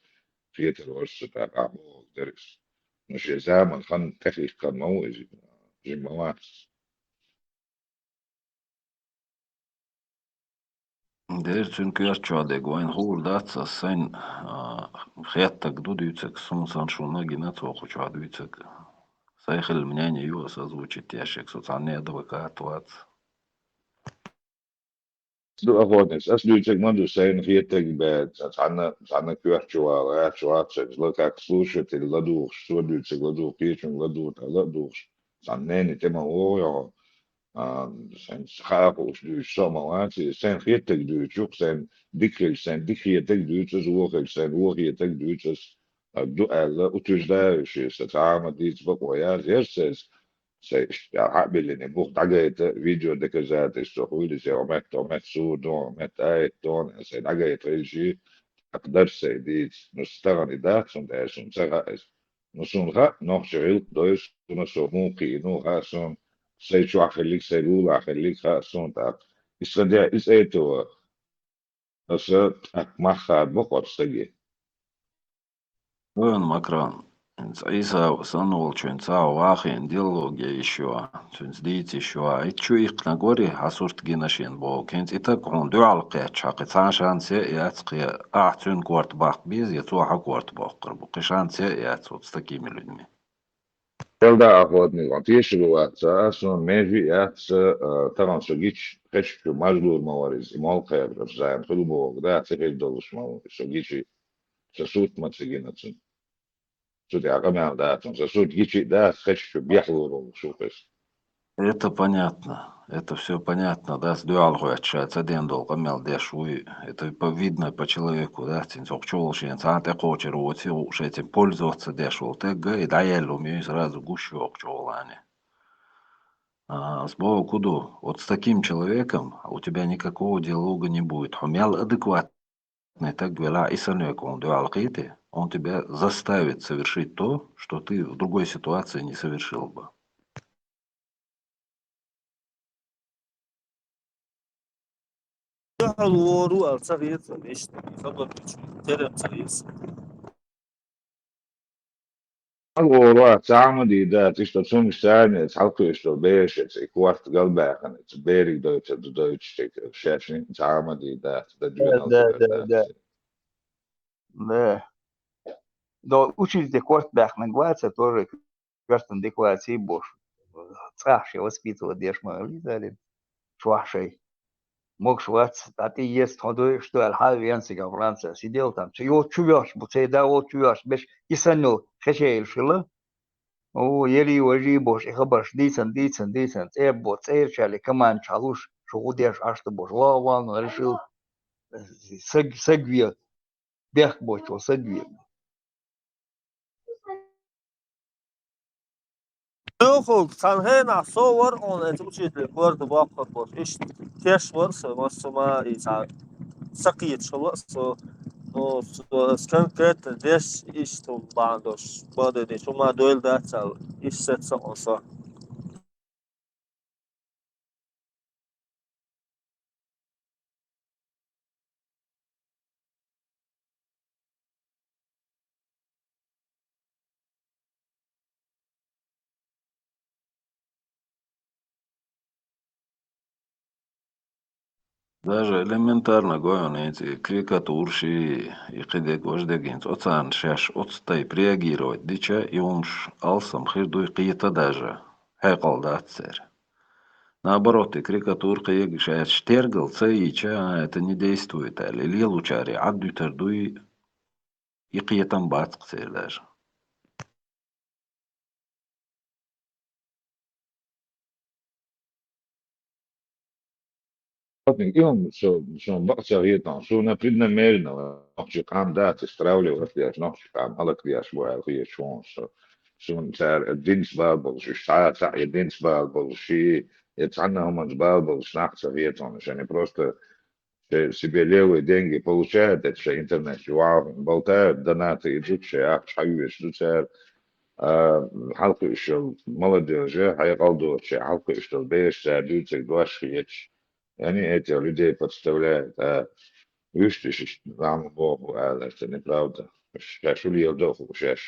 фетер росте, так, дерис. Но ще zaman kan technisch kan малыш, жималанцы. Дерцин кверчу адег, вайн хур даца, сайн хеттак дудуйцек, сумсан шунаги нацоху адуйцек. Сайхел мнение его созвучит ящик, социальный адвокат, вац. Du avoidance. As nu zeg maar, dus zijn geëtek bij het aan virtual, actual, look at solution til ladu, so du zeg ladu, pitching ladu. Dan nee, niet helemaal hoor, ja. Zijn schakels du zomaar zijn geëtek du, ook zijn dikkel zijn dikgeëtek du, dus oorgel zijn oorgeëtek du, dus الدؤل وتجداش ستعامل ديت بقويا زيرسز حقبلني بوخ دعجيت فيديو دكزات استخويل زي ومت سودون مت آيت دون سي دعجيت ريجي أقدر سيديت نستغني دات سون دايسون سغايز نسون غا نوخشغيل دويس نسو موقي نو غاسون سي شو أخليك سيلول أخليك غاسون تاق إسغديا إس إيتو أسا أكمخاد بقوت سجي وين مكران انت عيسى وصنول شون ساعة واخين ديالوجيا يشوا شون ديت يشوا ايتشو يقنا قوري حصورت جيناشين بو كنت اتاقعون دو على قيت شاقي تسعشان سيئات قيا اعتون كورت باق بيز يتوحا كورت باق قربو قشان سيئات وتستكي ملودمي يلدا أخواتني قنطيش الوقت أسون ميجي أتس طبعا سوجيتش خش مجلور موارز إمال خير رفزاين خلو بوغ دا تغير دولش مو سوجيتش سسوت ما تسجينا تسن سودي أقام داتون سسوت جيتش دا خش بيحلو شو قش Это понятно. Это все понятно, да, с дуалгой отшается один долго мел дешуй. Это видно по человеку, да, тинцок чулшин, цанте кочер, вот уж этим пользоваться дешул, тега и даелу мне сразу гущок чулане. А с Богу куду? Вот с таким человеком у тебя никакого диалога не будет. Хумял адекватный, так говоря, и санек он дуалките, он тебя заставит совершить то, что ты в другой ситуации не совершил бы. الورو أو صغير إيش خبر ترى صغير الورا تعمدي دا تشتو تسون ستاني تحلقو يشتو بيش إكوارت قلبا تبيري دويتش دويتش شاشين تعمدي دا تدجوين ده ألقى ده دا ده ده ده учитель корт бах на гваца тоже квартан декларации бош. Страшно воспитывать дешма лидали. Швашей. Мог швац, а ты есть ходой, что альхавианцика Франция сидел там. Чего чувешь, буцей да вот чувешь, беш и санил, хешейл шила. О, еле вожи бош, и хабаш дицан, бот, чали, команд чалуш, что удешь, аж ты бош, лаван решил сагвир, бех боч, сагвир. Yok, sanhena sovar on et учитель горд бахар бош. Иш кеш варса масма иса сакит шла со но скан кет деш иш то бандош. Боде де шума дуэл да цал иш сетса онса. Даже элементарно говорю, эти карикатурши и кидек вождегинц, оцан шаш, отстай реагировать, дича и умш алсам хижду и киета даже, хайкал да цер. Наоборот, и карикатур киек шаш штергал, цаича, это не действует, али лучари, адду тердуй и киетам бацк цер даже. Им что баксер едно, что на преднамеренно, ночью кам да, ты стравливаешь, ночью кам, алак вяш, бой, шон, что цар динс бабл, что саца, динс бабл, ши, عنهم бабл, шнахца едно, что они просто себе левые деньги получают, это что интернет, болтают, донаты идут, что حيوش دوتر حلقة اشتغل молодежи, حيقالدو что حلقة اشتغل بيش سادوتك دوش خيش يعني эти людей подставляют, а виштиш нам Богу, а это неправда. Сейчас улил доху, сейчас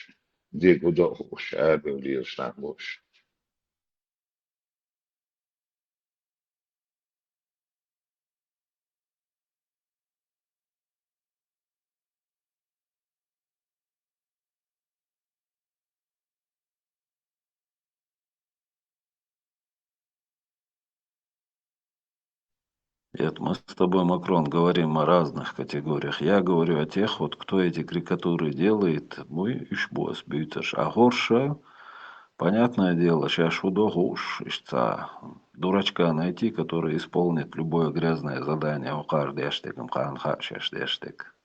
дику доху, сейчас улил шнак больше. Это мы с тобой, Макрон, говорим о разных категориях. Я говорю о тех, вот, кто эти карикатуры делает, мой ишбос, бютер. А горша, понятное дело, сейчас уж дурачка найти, который исполнит любое грязное задание у каждый эштегом ханха шештештег.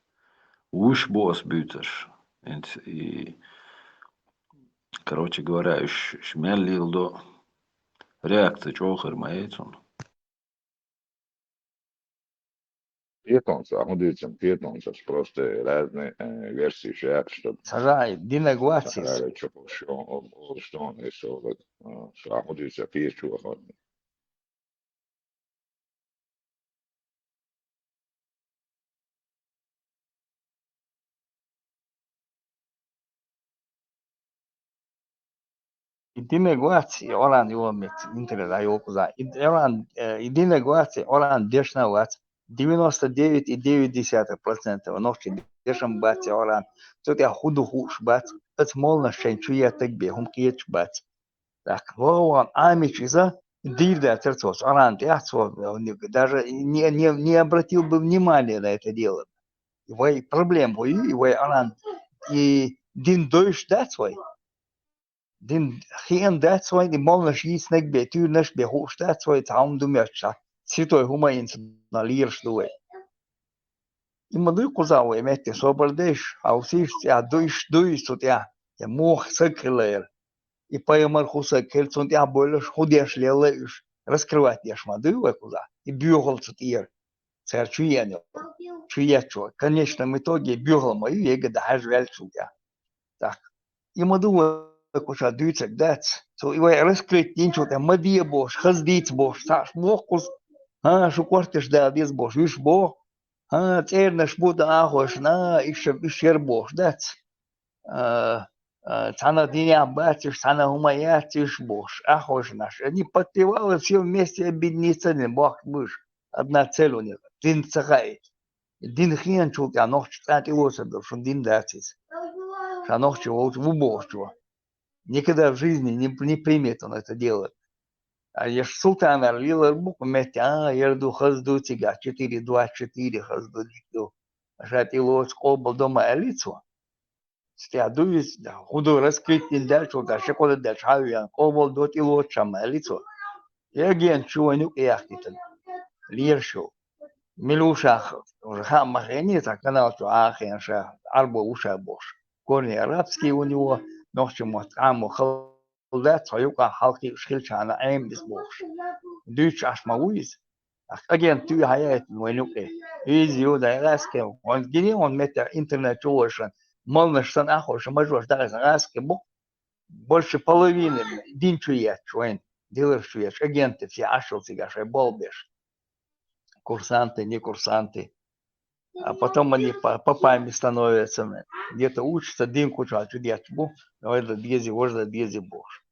Уж босс бютер. И, короче говоря, шмялил до реакции чохер маэцун. Python, самудицам Python, это просто разные версии шаг, чтобы Сажай, динегуацис. сагара что он еще вот самудица печу. Dinegwaci olan юомет интернет айокуза. Olan dinegwaci olan дешнавац 99,9% ночи дешам бац olan. Тут я худу хуш бац. Это молно шенчуя так бе хум киеч бац. Так, вован амичиза дир да терцос. Olan тяцо даже не обратил бы внимания на это дело. Вой проблем вой olan и дин дойш дацвой. Den geen dat zo die mannen schiet nek bij tuur nes bij hoogstaat zo het hound doen met chat. Zit er hoe maar eens na leers doen. Iemand doet kozauwe met de soberdesh. Als is ja dois tot ja. Ja mocht sekreler. И поймал хуса кельцон я больше ходишь лелеешь. Раскрывать я шмадываю куда. И бегал тут ир. Царь чуяне. Чуячо. В конечном итоге бегал мою ега даже вельчу я. Так. Ему думаю, куша дюцек дац. So iwe раскрыть ничего там мадия бош, хаздиц бош, саш мохкус. Шу кортиш да без бош, виш бо. Цернаш буда ахош на ишер бош дац. Цана диня бачиш, цана умаятиш бош, ахош наш. Они подпевали все вместе объединиться, не бог мыш. Одна цель у них. Дин цахай. Дин хрен чулт, а ног читать его садов, что дин дацис. А ног чего, в бог чего. Никогда в жизни не примет он это дело. А я ж султан орлил букву мети, ерду хазду тига, 4-2-4 хазду ликду. Жать его сколбал дома элицу. Стядуюсь, худу раскрыть не дальше, вот дальше куда дальше, хавиан, колбал дот его чама элицу. Я ген чуаню яхтитан. Лиршу. Милушах, уже хамахени, так канал, что ахенша, арбо уша бош. Корни арабские у него, ночью аму халдат, союка халки шхильчана, аим без бош. Дюч ашмауиз. Аген ту хаяет муэнюке. Из юда раски, он гини, он мета интернет чуошан. Молнашсан ахош, мажош, да, раски бок. Больше половины, дин чует, чуэн, дилер чует, агенты все ашелцы гашай, болбеш. Курсанты, не курсанты. А потом они попами становятся, где-то учатся, дым куча, чудячбу, это дези, вожда дези бош.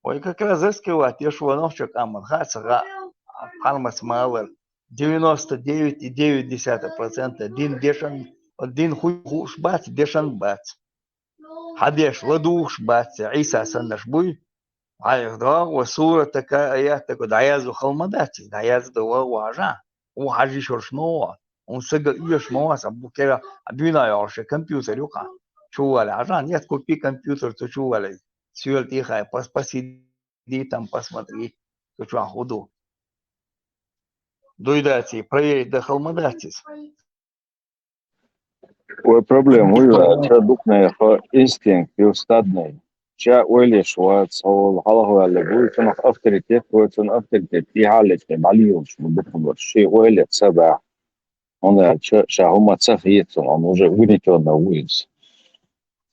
Ой, как раз раскрывать, я шел ночью, каман, хацага, палмас мавер, 99,9%, дин дешан, дин хуш бац, дешан бац. Хадеш, ладуш бац, Иса саннашбуй, да, сура такая, аят такой, даязу халмадати, даязу дава важа. او حاجی شرشمو اون سگ یشمو هست بکره بینا یارش کامپیوتر یوکا شو ولی عشان یه کپی کامپیوتر تو شو ولی سوال تیخای پس دی там посмотри то что ходу доидати проверить до холмадатис. Ой, проблема, ча дукне инстинкт стадный. Ча ойле швац هو هو اللي بيقول كان авторитет, كان авторитет في حالة معليوش بدكم شيء ойле سبع. Он شاهما تسخيت он уже вынесен на улицу.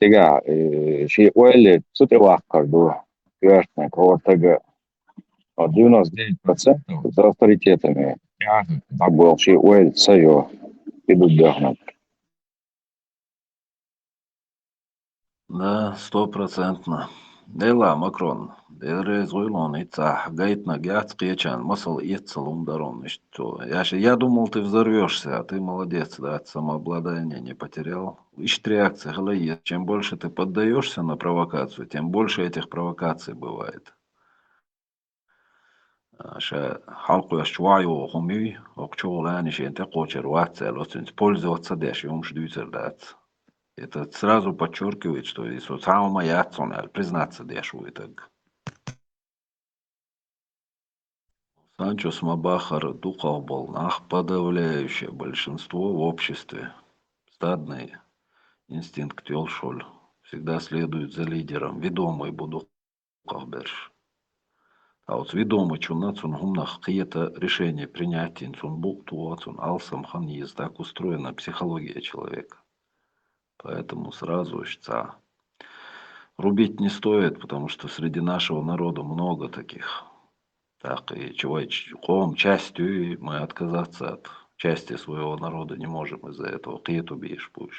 Тега شيء ойле тут и вахкар до верхнего кого-то 99% за авторитетами. Так был шيء ойле сайо идут дохнут. Да, 100%. Дела Макрон. Дерез Уйлон, это гайтна гяц кечан, масал ецел умдарон. Что? Я думал, ты взорвешься, а ты молодец, да, самообладание не потерял. Ищет реакция, голая. Чем больше ты поддаешься на провокацию, тем больше этих провокаций бывает. حلقوا يشوعوا خمي وقتشوا لاني شيء انت قوشر واتسال وسنت пользоваться дальше يوم ждётся дать. Это сразу подчеркивает, что и социальная яцона, признаться дешу и так. Санчо Смабахар Духов был подавляющее большинство в обществе. Стадные. инстинкт шоль. Всегда следует за лидером. Ведомый буду берш. А вот ведомый чуна цун гумнах какие-то решения принятия цун букту цун алсам ханьез. Так устроена психология человека. Поэтому сразу ищца. Рубить не стоит, потому что среди нашего народа много таких. Так, и чего частью и мы отказаться от части своего народа не можем из-за этого. Киету бьешь пусть.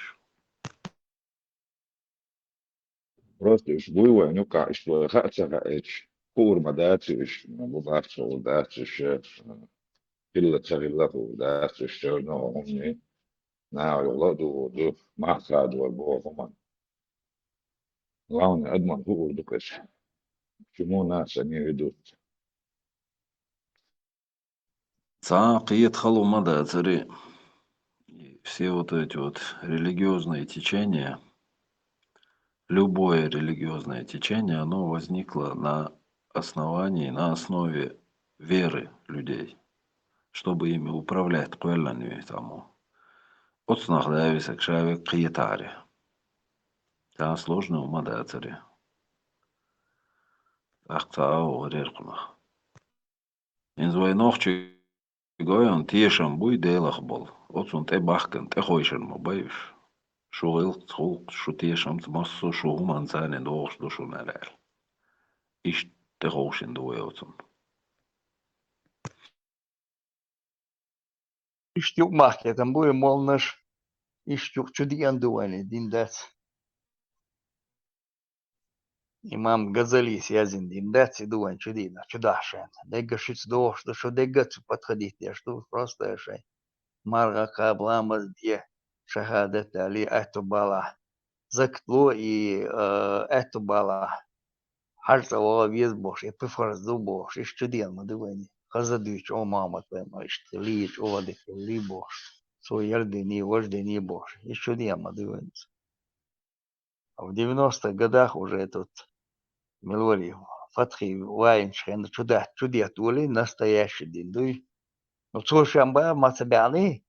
Просто уж было, ну как, что хотя курма, да, чуешь, бубарцу, да, чуешь, пилла царилла, да, чуешь, ну, умни, на, ладу, маха, богоман. Главное, адман, дукаш, к чему нас они ведут. Киет халумада, цари. Все вот эти вот религиозные течения, любое религиозное течение, оно возникло на основании, на основе веры людей, чтобы ими управлять, куэлланами тому. Отснах дависак шавик киетари. Та сложно умада цари. Ахтаау реркунах. Инзвай нохчи гойон тиешам буй делах бол. Отсун те бахкен, те хойшен мобайш. Шугил цхул шутиешам массу шугуман цане дош душу нарел. Иш те хойшен дуе отсун. Иштюк махке, там буе молнаш, иштюк чудиян дуане, диндец. Имам Газали связан диндец и дуан чудина, чудашен. Дега шиц дош, да что дега подходить, я что просто ешай. Марга кабламаз де шахадат али этубала. Зактло и этубала. Harta o vies boş, epifars du boş, işte diyen mi duani. Kazadüç o mamat ve ma işte liç o vadik li boş. So yerdeni, вождени бош. Еще диyen mi duani. А в 90-х годах уже этот Милори Фатхи Вайншхен чудят ули настоящий день. Дуй. Ну, цо шамба мацабяны,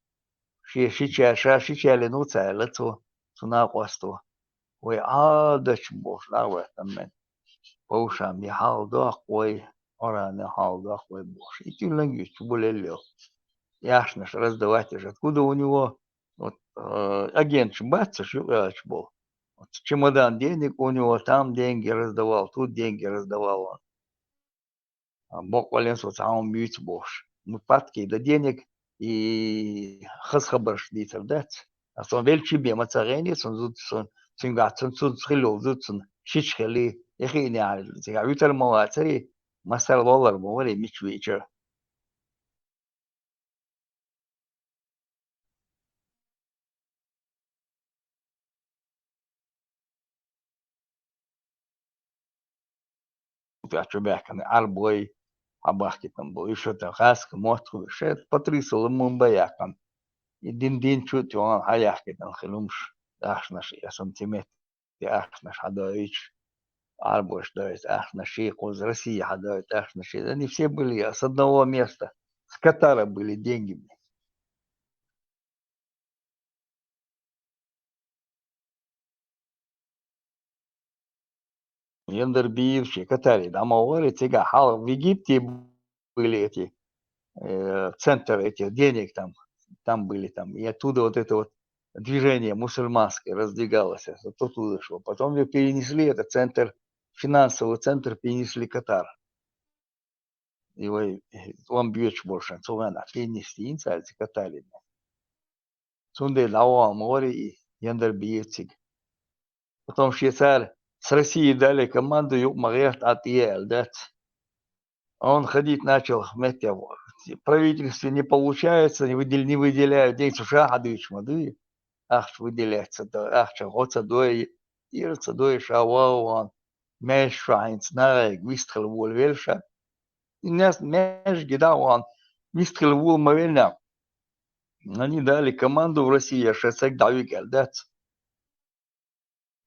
шичали ну цайлы цо на квасто. Ой, дач бош, на в этом мен. Паушам я халдах ой, ораны халдах ой бош. И тюльнгюч булелё. Яшнаш раздавать же. Откуда у него вот, агент бац, был. Вот, чемодан денег у него, там деньги раздавал, тут деньги раздавал он. Бог вален социалом мють бош. Ну, падки до денег и хасхабарш дитер дать. А сон велчи бе мацарени, сон цунгатсон цуцхилов зуцун шичхели. Ехи не али. Тига витер мовацари, мастер доллар мовали мич вечер. Пячубеканы арбой абахкитан бо ишота хаска мотху шет патрисол мумбаякан. И дин чут он хаяхкитан хилумш дахнаш я сантимет дахнаш хадоич арбош дает ахнаш и из России хадоит ахнаш. Они все были с одного места. С Катара были деньги. Яндербиевшие Катаре. Да, мовали тига хал в Египте были эти центры этих денег там были там. И оттуда вот это вот движение мусульманское раздвигалось. Оттуда шло. Потом ее перенесли, это центр, финансовый центр перенесли Катар. И он бьет больше. Цугана перенесли инсайцы Катаре. Сунде лао море и Яндербиевцик. Потом Швейцар с Россией дали команду Юг Мариат от ЕЛ. Он ходить начал, вместе в правительстве не получается, не выделяют деньги, США хадыч мады, ах, выделяется, ах, чагоца дой, ирца дой шавауан, меш шайнц, нарек, вистрел вол вельша, и нас меш гидауан, вистрел вол мавельна. Они дали команду в России, шесек давигел, дац.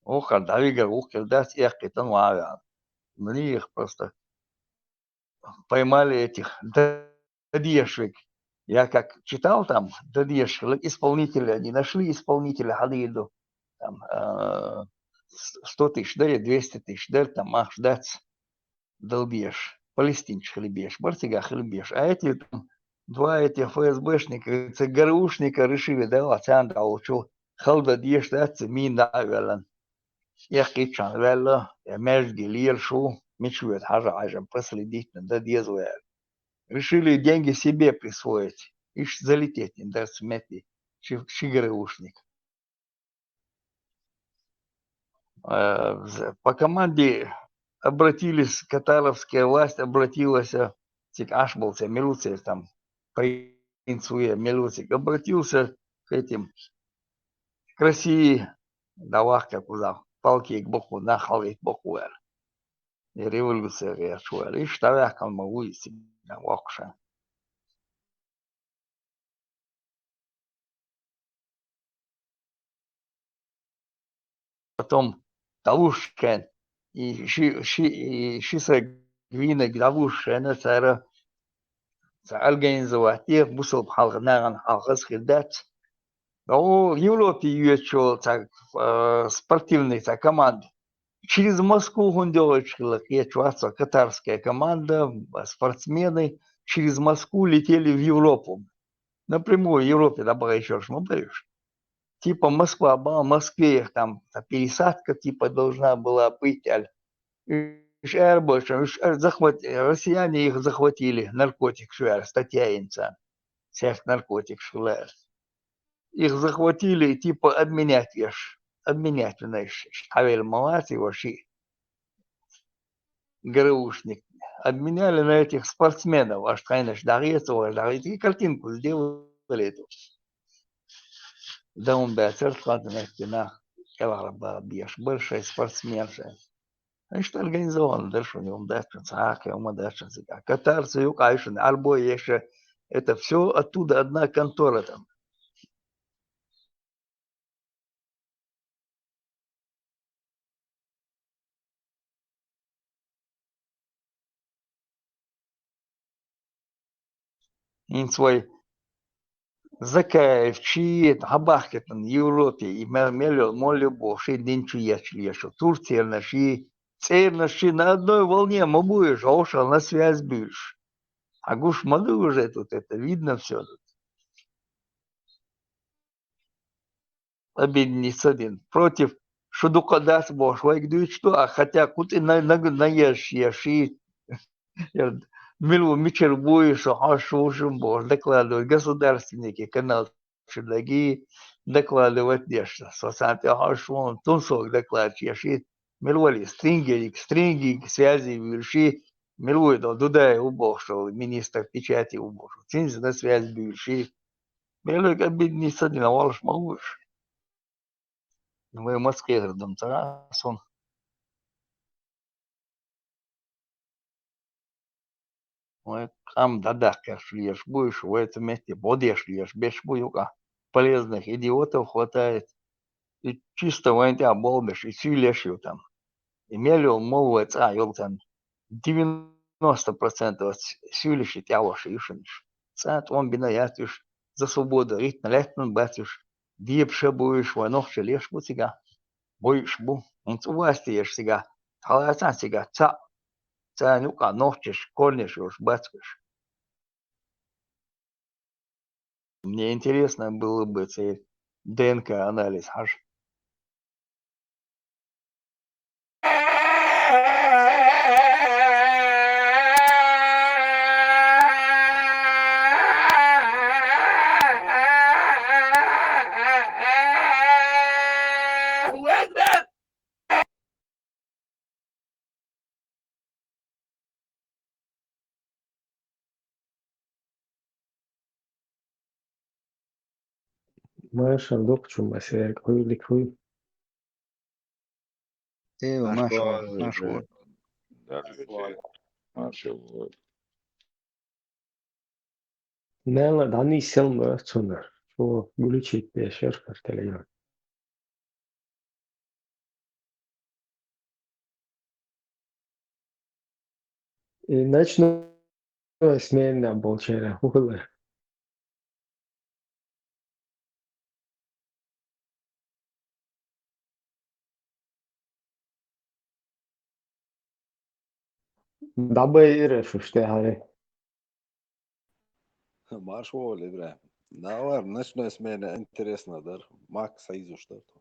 Охар давигел, охар дац, эхкитан вавян. Они их просто поймали этих дадьешек. Я как читал там, дадьешек, исполнителя, не нашли исполнителя Хадиду. там 100 тысяч дали, 200 тысяч дали, там ах, ждать долбешь, палестинчик хлебешь, бартига хлебешь. А эти там, два этих ФСБшника, это ГРУшника решили, да, ацанда учу, халда дьеш, да, мин да, велан. Я кичан, вела, я между лир шу, мечует, хажа, ажам, последить, да, дьезвуя. Решили деньги себе присвоить, ишь залететь, да, смети, ГРУшник. По команде обратились, катаровская власть обратилась, тик Ашболция, милиция там, принцуя милиция, обратился к этим, к России, давах, как узал, палки к боку, нахал к боку, и революция решила, и штавях, как могу, и себя вокша. Потом Талушкен, и Шиса Гвина Главушена, цара организовать их, бусел халганаган халгас хидат. Ну, в Европе еще так спортивные так команды. Через Москву он делает катарская команда, спортсмены через Москву летели в Европу. Напрямую в Европе добра еще смотришь. Типа Москва, в Москве там пересадка типа должна была быть. Россияне их захватили, наркотик швер, статья инца, всех наркотик швер. Их захватили, типа обменять веш, обменять, знаешь, Хавель Малат его ши, ГРУшник. Обменяли на этих спортсменов, аж, конечно, Дарецова, и картинку сделали эту. Да он бецер, на стенах, бьешь, большая спортсменша. Значит, организовано, дальше у него дальше, катарцы, юкайшин, альбо еще, это все оттуда одна контора там. Им свой Закаев, Чиет, Хабахкетен, Европе, и Мелю, Молю, Боши, Динчу, Ячлешу, Турция, наши, Церь, наши, на одной волне, мобуешь, ошал, на связь будешь. А гуш моды уже тут, это видно все. Обидница один. Против Шудукадас Бош, Вайгдует, что, а хотя куты наешь, яши, Милу Мичер будешь, Ашушим Бош, докладывают государственники, канал Шудаги, докладывать нечто. Сосанты Ашвон, Тунсок доклад, яши, Милуали, стринги, связи, вирши, Милуи, Дудая убошел, министр печати убошел. Цинзи на связь вирши. Милуи, обидница один, а валш могуешь. Мы в Москве родом, раз он. Мы там дадак, ешь будешь, в этом месте бодешь, ешь, без буюка. Полезных идиотов хватает. И чисто войны оболбишь, и силешью там. Имели мову, там 90% силиши тявоши ишениш. Цат он бинаятиш за свободу, рит на лехтен батиш. Диепше будешь, войнохче леш бу сега. Боишь бу. Он власти ешь сега. Халасан сега, ну-ка, ногчешь, корнешь, уж батькаш. Мне интересно было бы цей ДНК-анализ, аж. Маша, докчу, масяк, хуй. Наш вот. Nella Dani Silva Sunar. Şu Gülüçük Beşer Kartelegen. Начну смену получали. Dabei irešu štehari. Marš voli, bre. Давай, начну с меня интересно, да? Мак союзу что-то.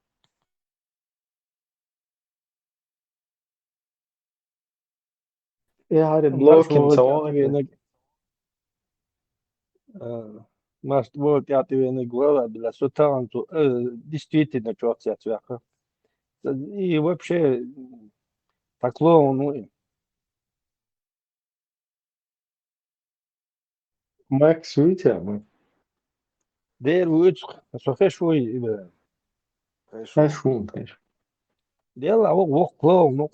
Jahari Marš blokim volt savāgi. Может, вот я тебе не говорю, бля, что там действительно что-то отвяха. И вообще, такло, ну, Maks uitjāma. дел лучше, что хэшуй, Šūntais. дело, вот клоу, ну,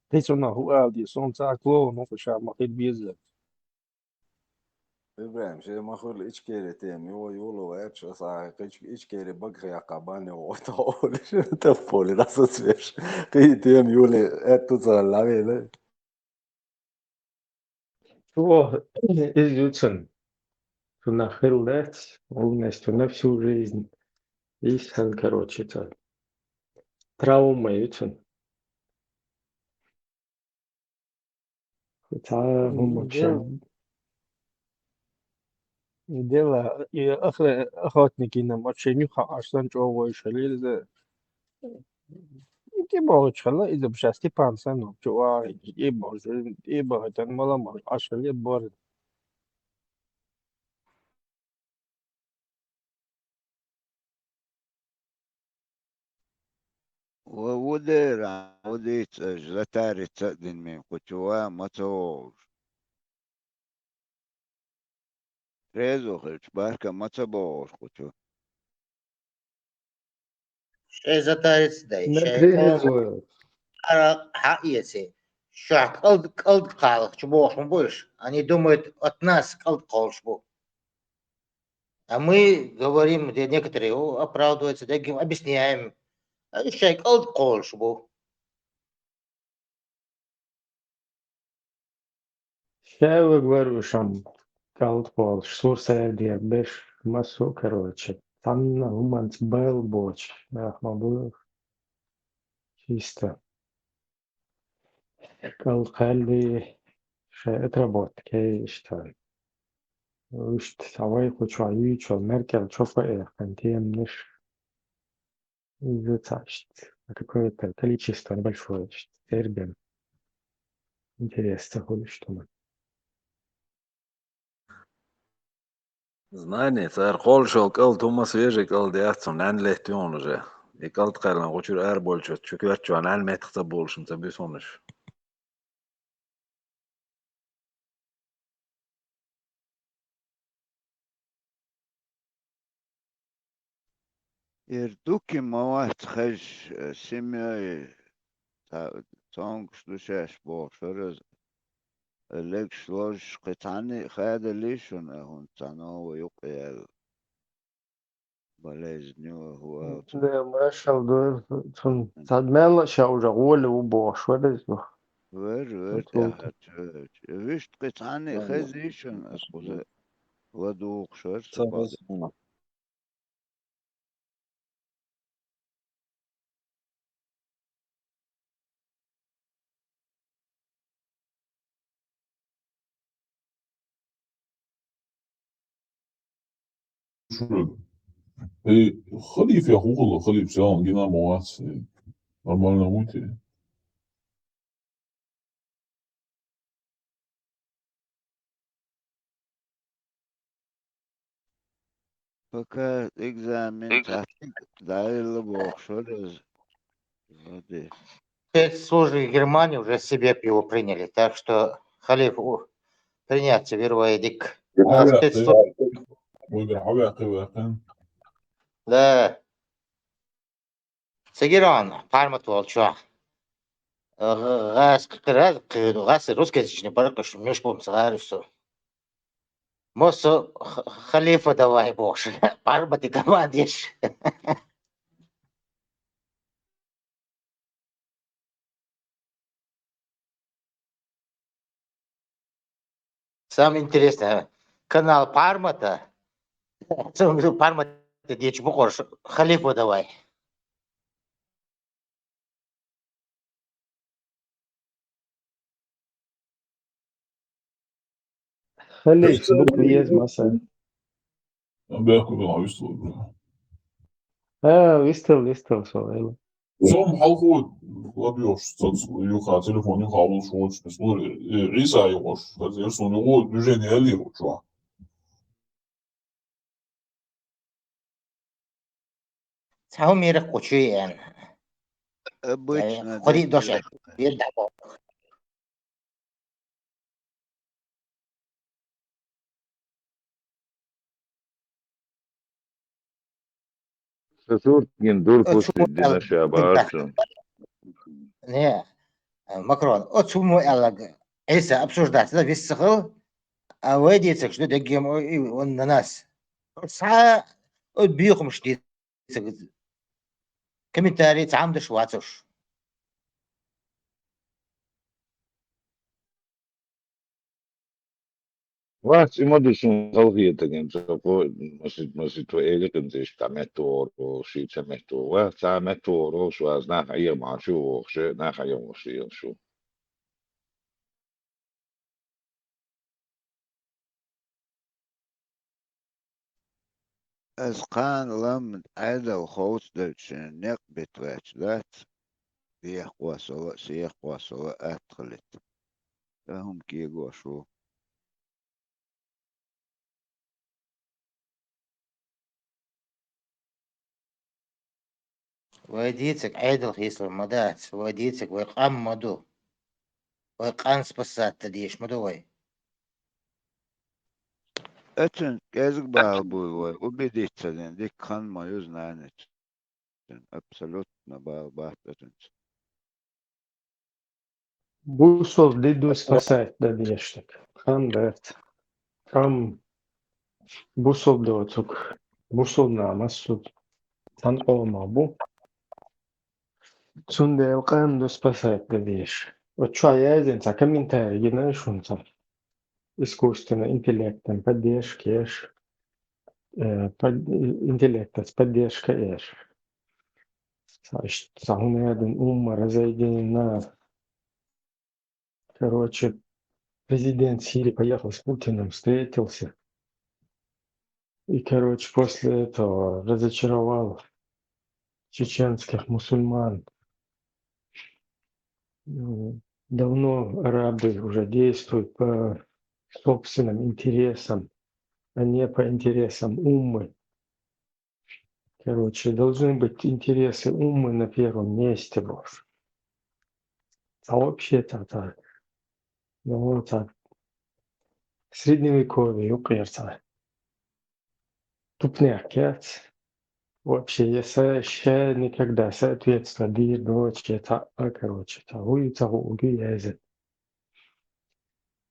ты что на хуалди, солнца клоу, ну, что махит безе. إبراهيم شيء ما خل إيش كيري تيم يولو إيش صار إيش كيري بقى يا قباني وطول شو تفولي لا سوسيش كي تيم يولي إتو صار لا ويله Что изучен? Что нахил лет, умный, что на всю жизнь. Исхан, короче, это травма изучен. Хотя он вообще... Дело, и охотники на моченю, аштан чего шалил, да. И было чала, и запчасти панца, ну, чува, и боже, и боже, это мало, а шалил боже. ودير وديت جلتاري تأذن من قطوة متوج ريزو خلش باركا متبوش قطوة شيء زتاريس داي Не شيء трезвую. حقيقي شو قلد قال شو بوش مبوش они думают от нас قلد قال شو а мы говорим где некоторые оправдываются другим объясняем شيء قلد قال شو Шева говорю, что калтпол, сурсēdie, беш масу, короче. Там humans был боч. Да, был чисто. Кал خلي شيء اتربط كي اشتغل. وش تسوي كوشو عيوش والمركب تشوفه ايه كنتي منش изучать. Какое-то количество небольшое, тербим. Интересно, хули что мы. Знание, царь хол шел кал тума свежий кал диатсон нан лехтион уже и кал ткалан гочур ар больше чукверчу анал метхта большим табисоныш يردوكي موات خش سيمياي تونغ شلوشاش بوش فرز لك شلوش قطعني خاد ليشون هون تانو ويقيل بلاز نيو هو Да, Маршал, да, он задмел, сейчас уже голый убош, вылезло. ور Тут вот. يا ويشت قطعني خزيشون أخوزي ودوق شرس بعد خليف يا اخو خليف سواء جينا موات нормально мути. пока экзамен тахтик дайла бог шорез воды служили в Германии уже себе пиво приняли так что халиф приняться вервоедик да Сагиран, Пармат Волча. Газ русскоязычный парк, что мне шпом сагарису. Мосо халифа давай боже. Пармат и командиш. Самое интересное, канал Пармата. Пармат ты дичь похож. Халифа давай. خليك صدق ويز مثلا. بياكل بالعيش. يستل سؤال. Som halvfod, ладьёж, юха, телефон, юха, лучше очень, смотри, Иса его, соответственно, у него движение лиру, чувак. هم يرقوا شوية يعني Обычно خدي دوش дать يدعوا Сосуд гендур после дина шабарцу. не Макрон отсуму элаг عيسى обсуждать ده висхал а вайдицек что дегем он на нас саа отбيخم شديد комментарий تعمد شواتش Вас има да сум халгијата ген, сако, маси то еликен зеш та меторо, шица меторо, та меторо, шо аз наха ја машу охше, наха ја охше шо. أسقان لم عدا وخوص دلشن نقبت واتلات سيخ وصلاة أدخلت فهم كي شو ويديتك عيد الخيس المدات ويديتك ويقام مدو ويقان سبسات تديش مدوي أتن كازك بالبوي وبديت سدين ديك خان ما يوزنانت أبسلوت نبال أتن Busov lidu spasēt dadieštāk. Kam dērt? Kam busov docuk? Busov nāmasud. Tan olma bu. Sundēl kandu spasēt dadieš. Вот что jāzina, комментарии нашунца. Искусственный интеллектом поддержки интеллекта с поддержкой Сахунядин умма разойдена. Короче, президент Сирии поехал с Путиным, встретился. И, короче, после этого разочаровал чеченских мусульман. Давно арабы уже действуют по собственным интересам, а не по интересам уммы. Короче, должны быть интересы уммы на первом месте. А вообще-то так. Ну, так. Средневековье, юкерца. Тупняк, вообще, я никогда соответственно дир, дочь, это, короче, это угу,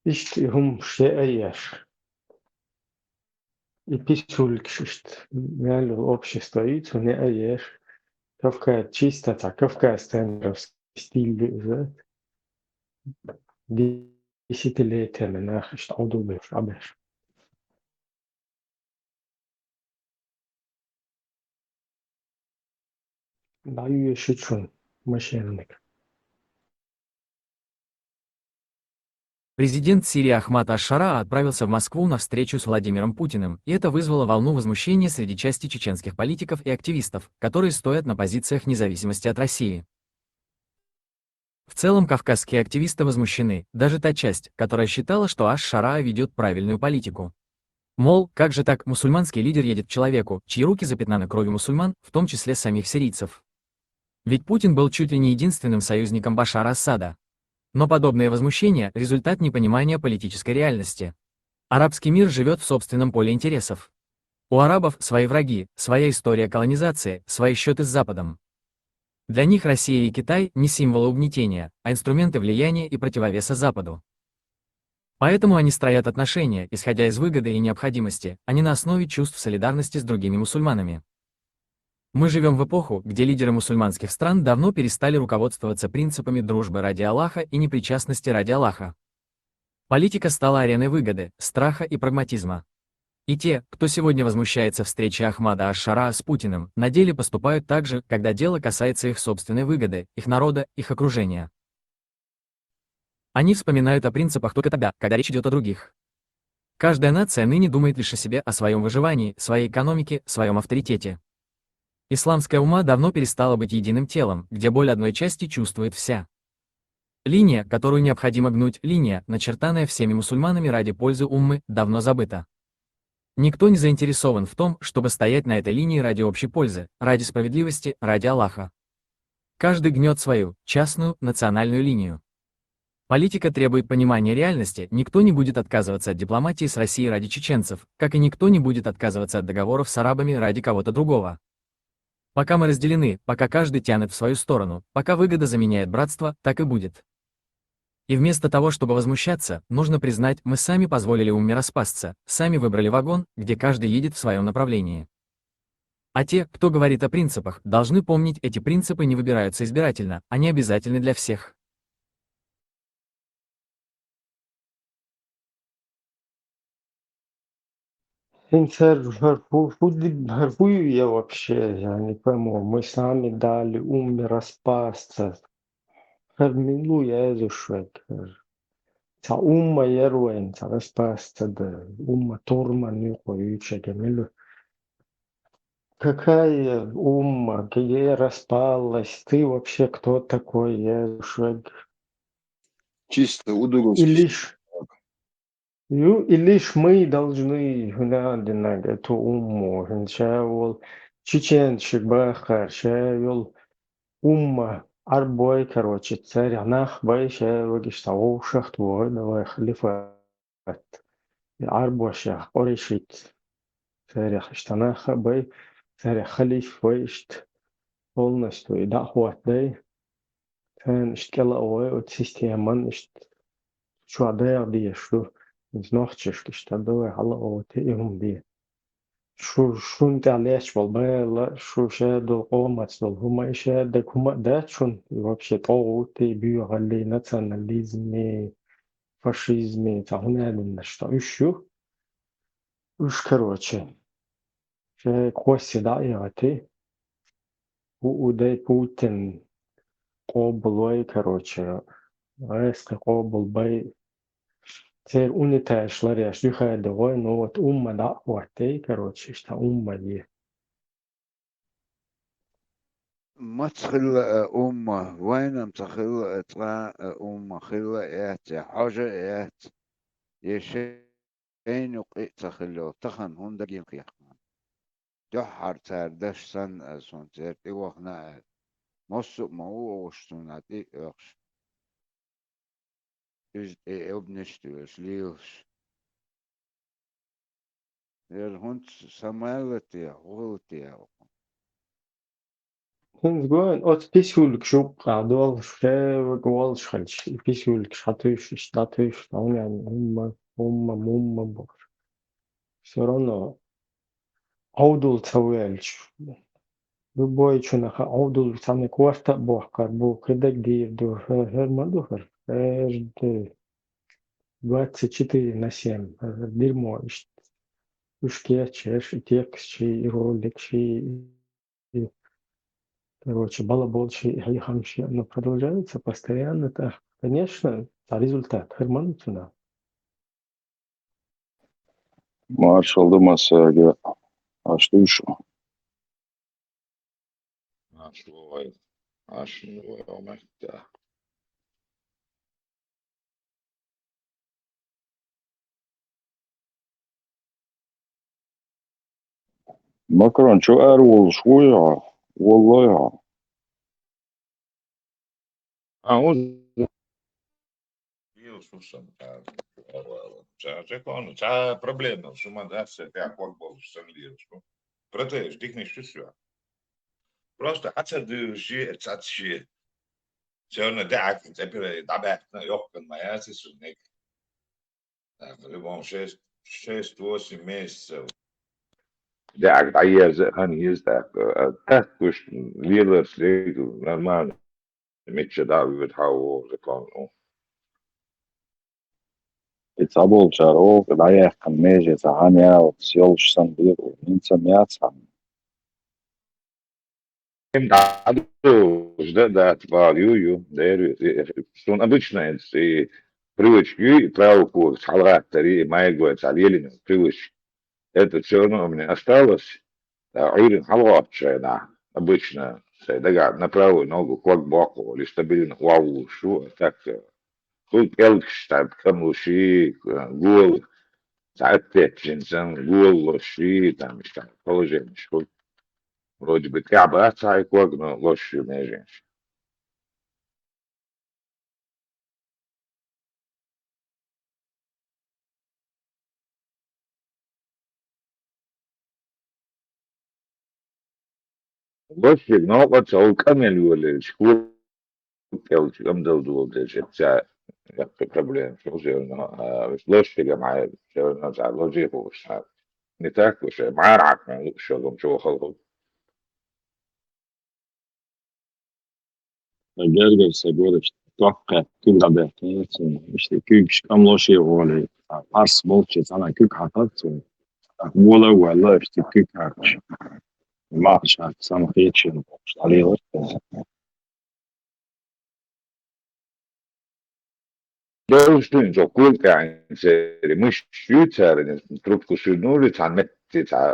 هم شيء и писульк реально общество и не аеш кавка чистота кавка стендовский стиль десятилетиями нахуй удобишь абеш даю еще чун мошенник. Президент Сирии Ахмад аш-Шара отправился в Москву на встречу с Владимиром Путиным, и это вызвало волну возмущения среди части чеченских политиков и активистов, которые стоят на позициях независимости от России. В целом кавказские активисты возмущены, даже та часть, которая считала, что аш-Шара ведет правильную политику. Мол, как же так, мусульманский лидер едет к человеку, чьи руки запятнаны кровью мусульман, в том числе самих сирийцев. Ведь Путин был чуть ли не единственным союзником Башара Асада. Но подобное возмущение – результат непонимания политической реальности. Арабский мир живет в собственном поле интересов. У арабов свои враги, своя история колонизации, свои счеты с Западом. Для них Россия и Китай не символы угнетения, а инструменты влияния и противовеса Западу. Поэтому они строят отношения, исходя из выгоды и необходимости, а не на основе чувств солидарности с другими мусульманами. Мы живем в эпоху, где лидеры мусульманских стран давно перестали руководствоваться принципами дружбы ради Аллаха и непричастности ради Аллаха. Политика стала ареной выгоды, страха и прагматизма. И те, кто сегодня возмущается встрече Ахмада аш-Шара с Путиным, на деле поступают так же, когда дело касается их собственной выгоды, их народа, их окружения. Они вспоминают о принципах только тогда, когда речь идет о других. Каждая нация ныне думает лишь о себе, о своем выживании, своей экономике, своем авторитете. Исламская умма давно перестала быть единым телом, где боль одной части чувствует вся. Линия, которую необходимо гнуть, линия, начертанная всеми мусульманами ради пользы уммы, давно забыта. Никто не заинтересован в том, чтобы стоять на этой линии ради общей пользы, ради справедливости, ради Аллаха. Каждый гнет свою, частную, национальную линию. Политика требует понимания реальности, никто не будет отказываться от дипломатии с Россией ради чеченцев, как и никто не будет отказываться от договоров с арабами ради кого-то другого. Пока мы разделены, пока каждый тянет в свою сторону, пока выгода заменяет братство, так и будет. И вместо того, чтобы возмущаться, нужно признать, мы сами позволили умме распасться, сами выбрали вагон, где каждый едет в своем направлении. А те, кто говорит о принципах, должны помнить, эти принципы не выбираются избирательно, они обязательны для всех. Харфую я вообще, я не пойму. Мы сами дали умме распасться. Хармилу я изушек. Та умма яруэн, та распасться, да. Умма турма не коюча гемелю. Какая умма, где распалась? Ты вообще кто такой, я изушек? Чисто И удуровский. лишь и лишь мы должны глядя на эту умму. Шаевол чеченчик бахар, шаевол умма арбой, короче, царь анах бай шаевол гиштау шахту, давай халифат. Арбошах орешит царь иштанах бай царь халиф вайшт полностью и дахват дай. Кан ишкела ой от системан ишт شو دي شو نحكيش كشتدوي على أوتيهم دي شو انت علاش والله شو شادو قومت دول هما يشادك هما ده شون вообще طاغوتي بيغلي национализме фашизме تعمل что еще уж короче شيء قوسي ضايعتي وده Путин قابل короче رئيس قابل باي Теперь унитаешь ларяш дюхай давай, но вот умма да хватей, короче, что умма дي. ما تخلى أمة وين تخلى إطلاع أمة خلى إيات حاجة إيات يشين يقيت تخلى تخن هون دقيم قيقمان جحر تردش سن أسون ترتي وخنا مصو مو وشتون عدي أخش إج ابنشتوش ليوش ير هون سمالتي غولتي Хин згоен от писюльк шуп qadol шэ гвал шхалч писюльк шатыш штатыш таунян умма бор. Все равно аудул цавэлч. Любой чунаха аудул саме кварта бохкар бу кедек дир хермадухар. 24/7. Дерьмо. Ушки, чеш, текст, ролик, короче, балаболчи, хайхамши, оно продолжается постоянно. Это, конечно, результат. Херманутина. Marshall Massaga. А что еще? Макрон, что орол, швоя? والله Io susam c'ha problema, insomma, adesso è a qualcosa familiare. Протеж, технически все. Просто отсюда ши, отсюда ши. Все на дак, теперь дабек на ёкан моя сесунник. Любом 6-8 месяцев. Дак, да я за есть так. Так пусть лилер слегу нормально. Митча да wird how закон. يتصابوا شارو رايح كميجي تهانيا وتسيولش سنبير وننسى مياتها Им да, да, да, value, there, что обычно, привычки, правый курс, халат, тари, майгуэ, цалелин, привычки. Это все равно у меня осталось. Ирин халат, обычно, на правую ногу, как боку, или стабильно, вау, шу, так, хуй элкш, так, камуши, гол, саатет, джинсан, гол, лоши, там, еще, положение, что вроде бы каба, цай, как, но лоши, не женщина. Лоши, но вот целками люди, шкур, элкш, амдал, даже, цай, проблем, что же, но, лоши, معايا, все равно, цай, лоши, не так уж, معاك, شو قم شو خلقه. Gerçekten böyle işte tohka kül adetini işte kük kamloşi oli ars bolçe sana kük hatat ولا ولا işte kük harç maaş sana geçin alıyor. Девушка, куртка, мышь швейцария, трубку швырнули, там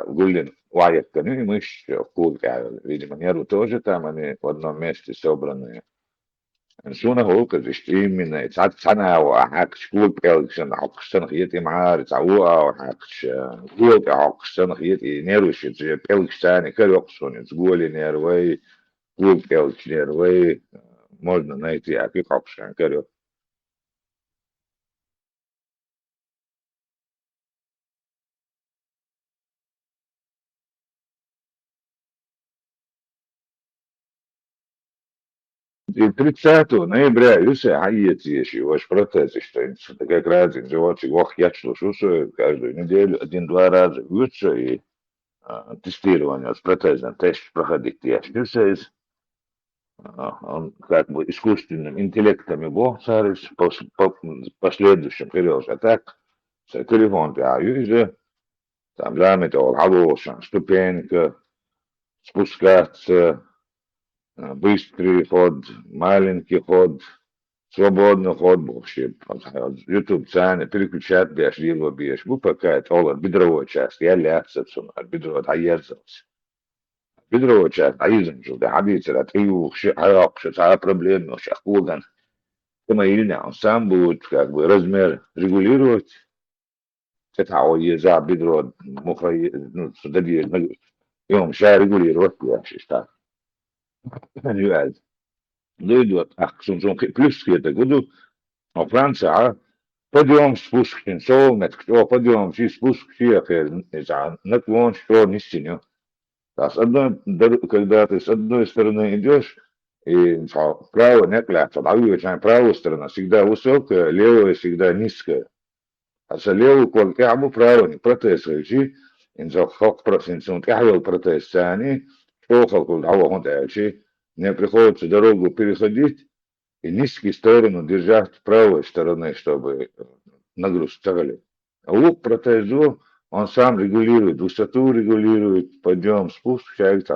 гулин ваятка, ну и мышь куртка, видимо, нервы тоже там, они в одном месте собраны. Шуна هوكا именно ساعة وحكش كول بريلكشن عقشتن خيتي معار تعوقع وحكش كول عقشتن خيتي نيروش بريلكشتاني كل يقصون تقولي نيروي كول بريلكش نيروي можно найти опять عقشتن كل И 30 ноября Юся Хаити ваш протез, что это как раз животик ох я слушаю каждую неделю, один-два раза лучше и тестирование с протезом, тест проходить я из он как бы искусственным интеллектом его царит по последующим периодам. А так, телефон я юзе, там заметил, хорошая ступенька, спускаться, быстрый ход, маленький ход, свободный ход вообще. YouTube цены, переключать бьешь, либо бьешь. Выпакает, олар, бедровая часть, я ляться, бедро, доезжался. Бедровая часть, доезжался, да, обидится, ты шахаякши, та проблема, шахуган. Он сам будет как бы размер регулировать. Это езжа бедро, муха, ну, добьешь, и он сейчас регулировать, вообще, так. Понимаете? Дойдет, плюс это году, а Франция, подъем, спуск, солнце, кто подъем, спуск, всех, наклон, что не стенет. А с одной, когда ты с одной стороны идешь, и право не кляпся, а правая сторона всегда высокая, левая всегда низкая. А с левой квалкабу право не протез речи, инзо хок процентун кахвел протез сани, что кул дава хонт элчи, не приходится дорогу переходить и низкую сторону держать правой стороны, чтобы нагруз тягали. А лук протезу он сам регулирует, высоту регулирует, подъем, спуск, человек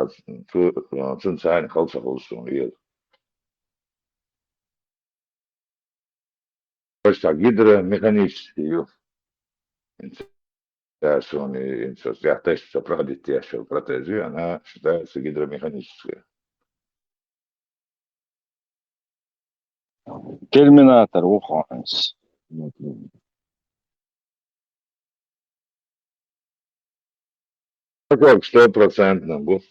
цунцайн халцахулсун ел. Просто гидромеханический я тест проходить тяжелую протезию, она считается гидромеханической. Терминатор уханс. Как 100% был.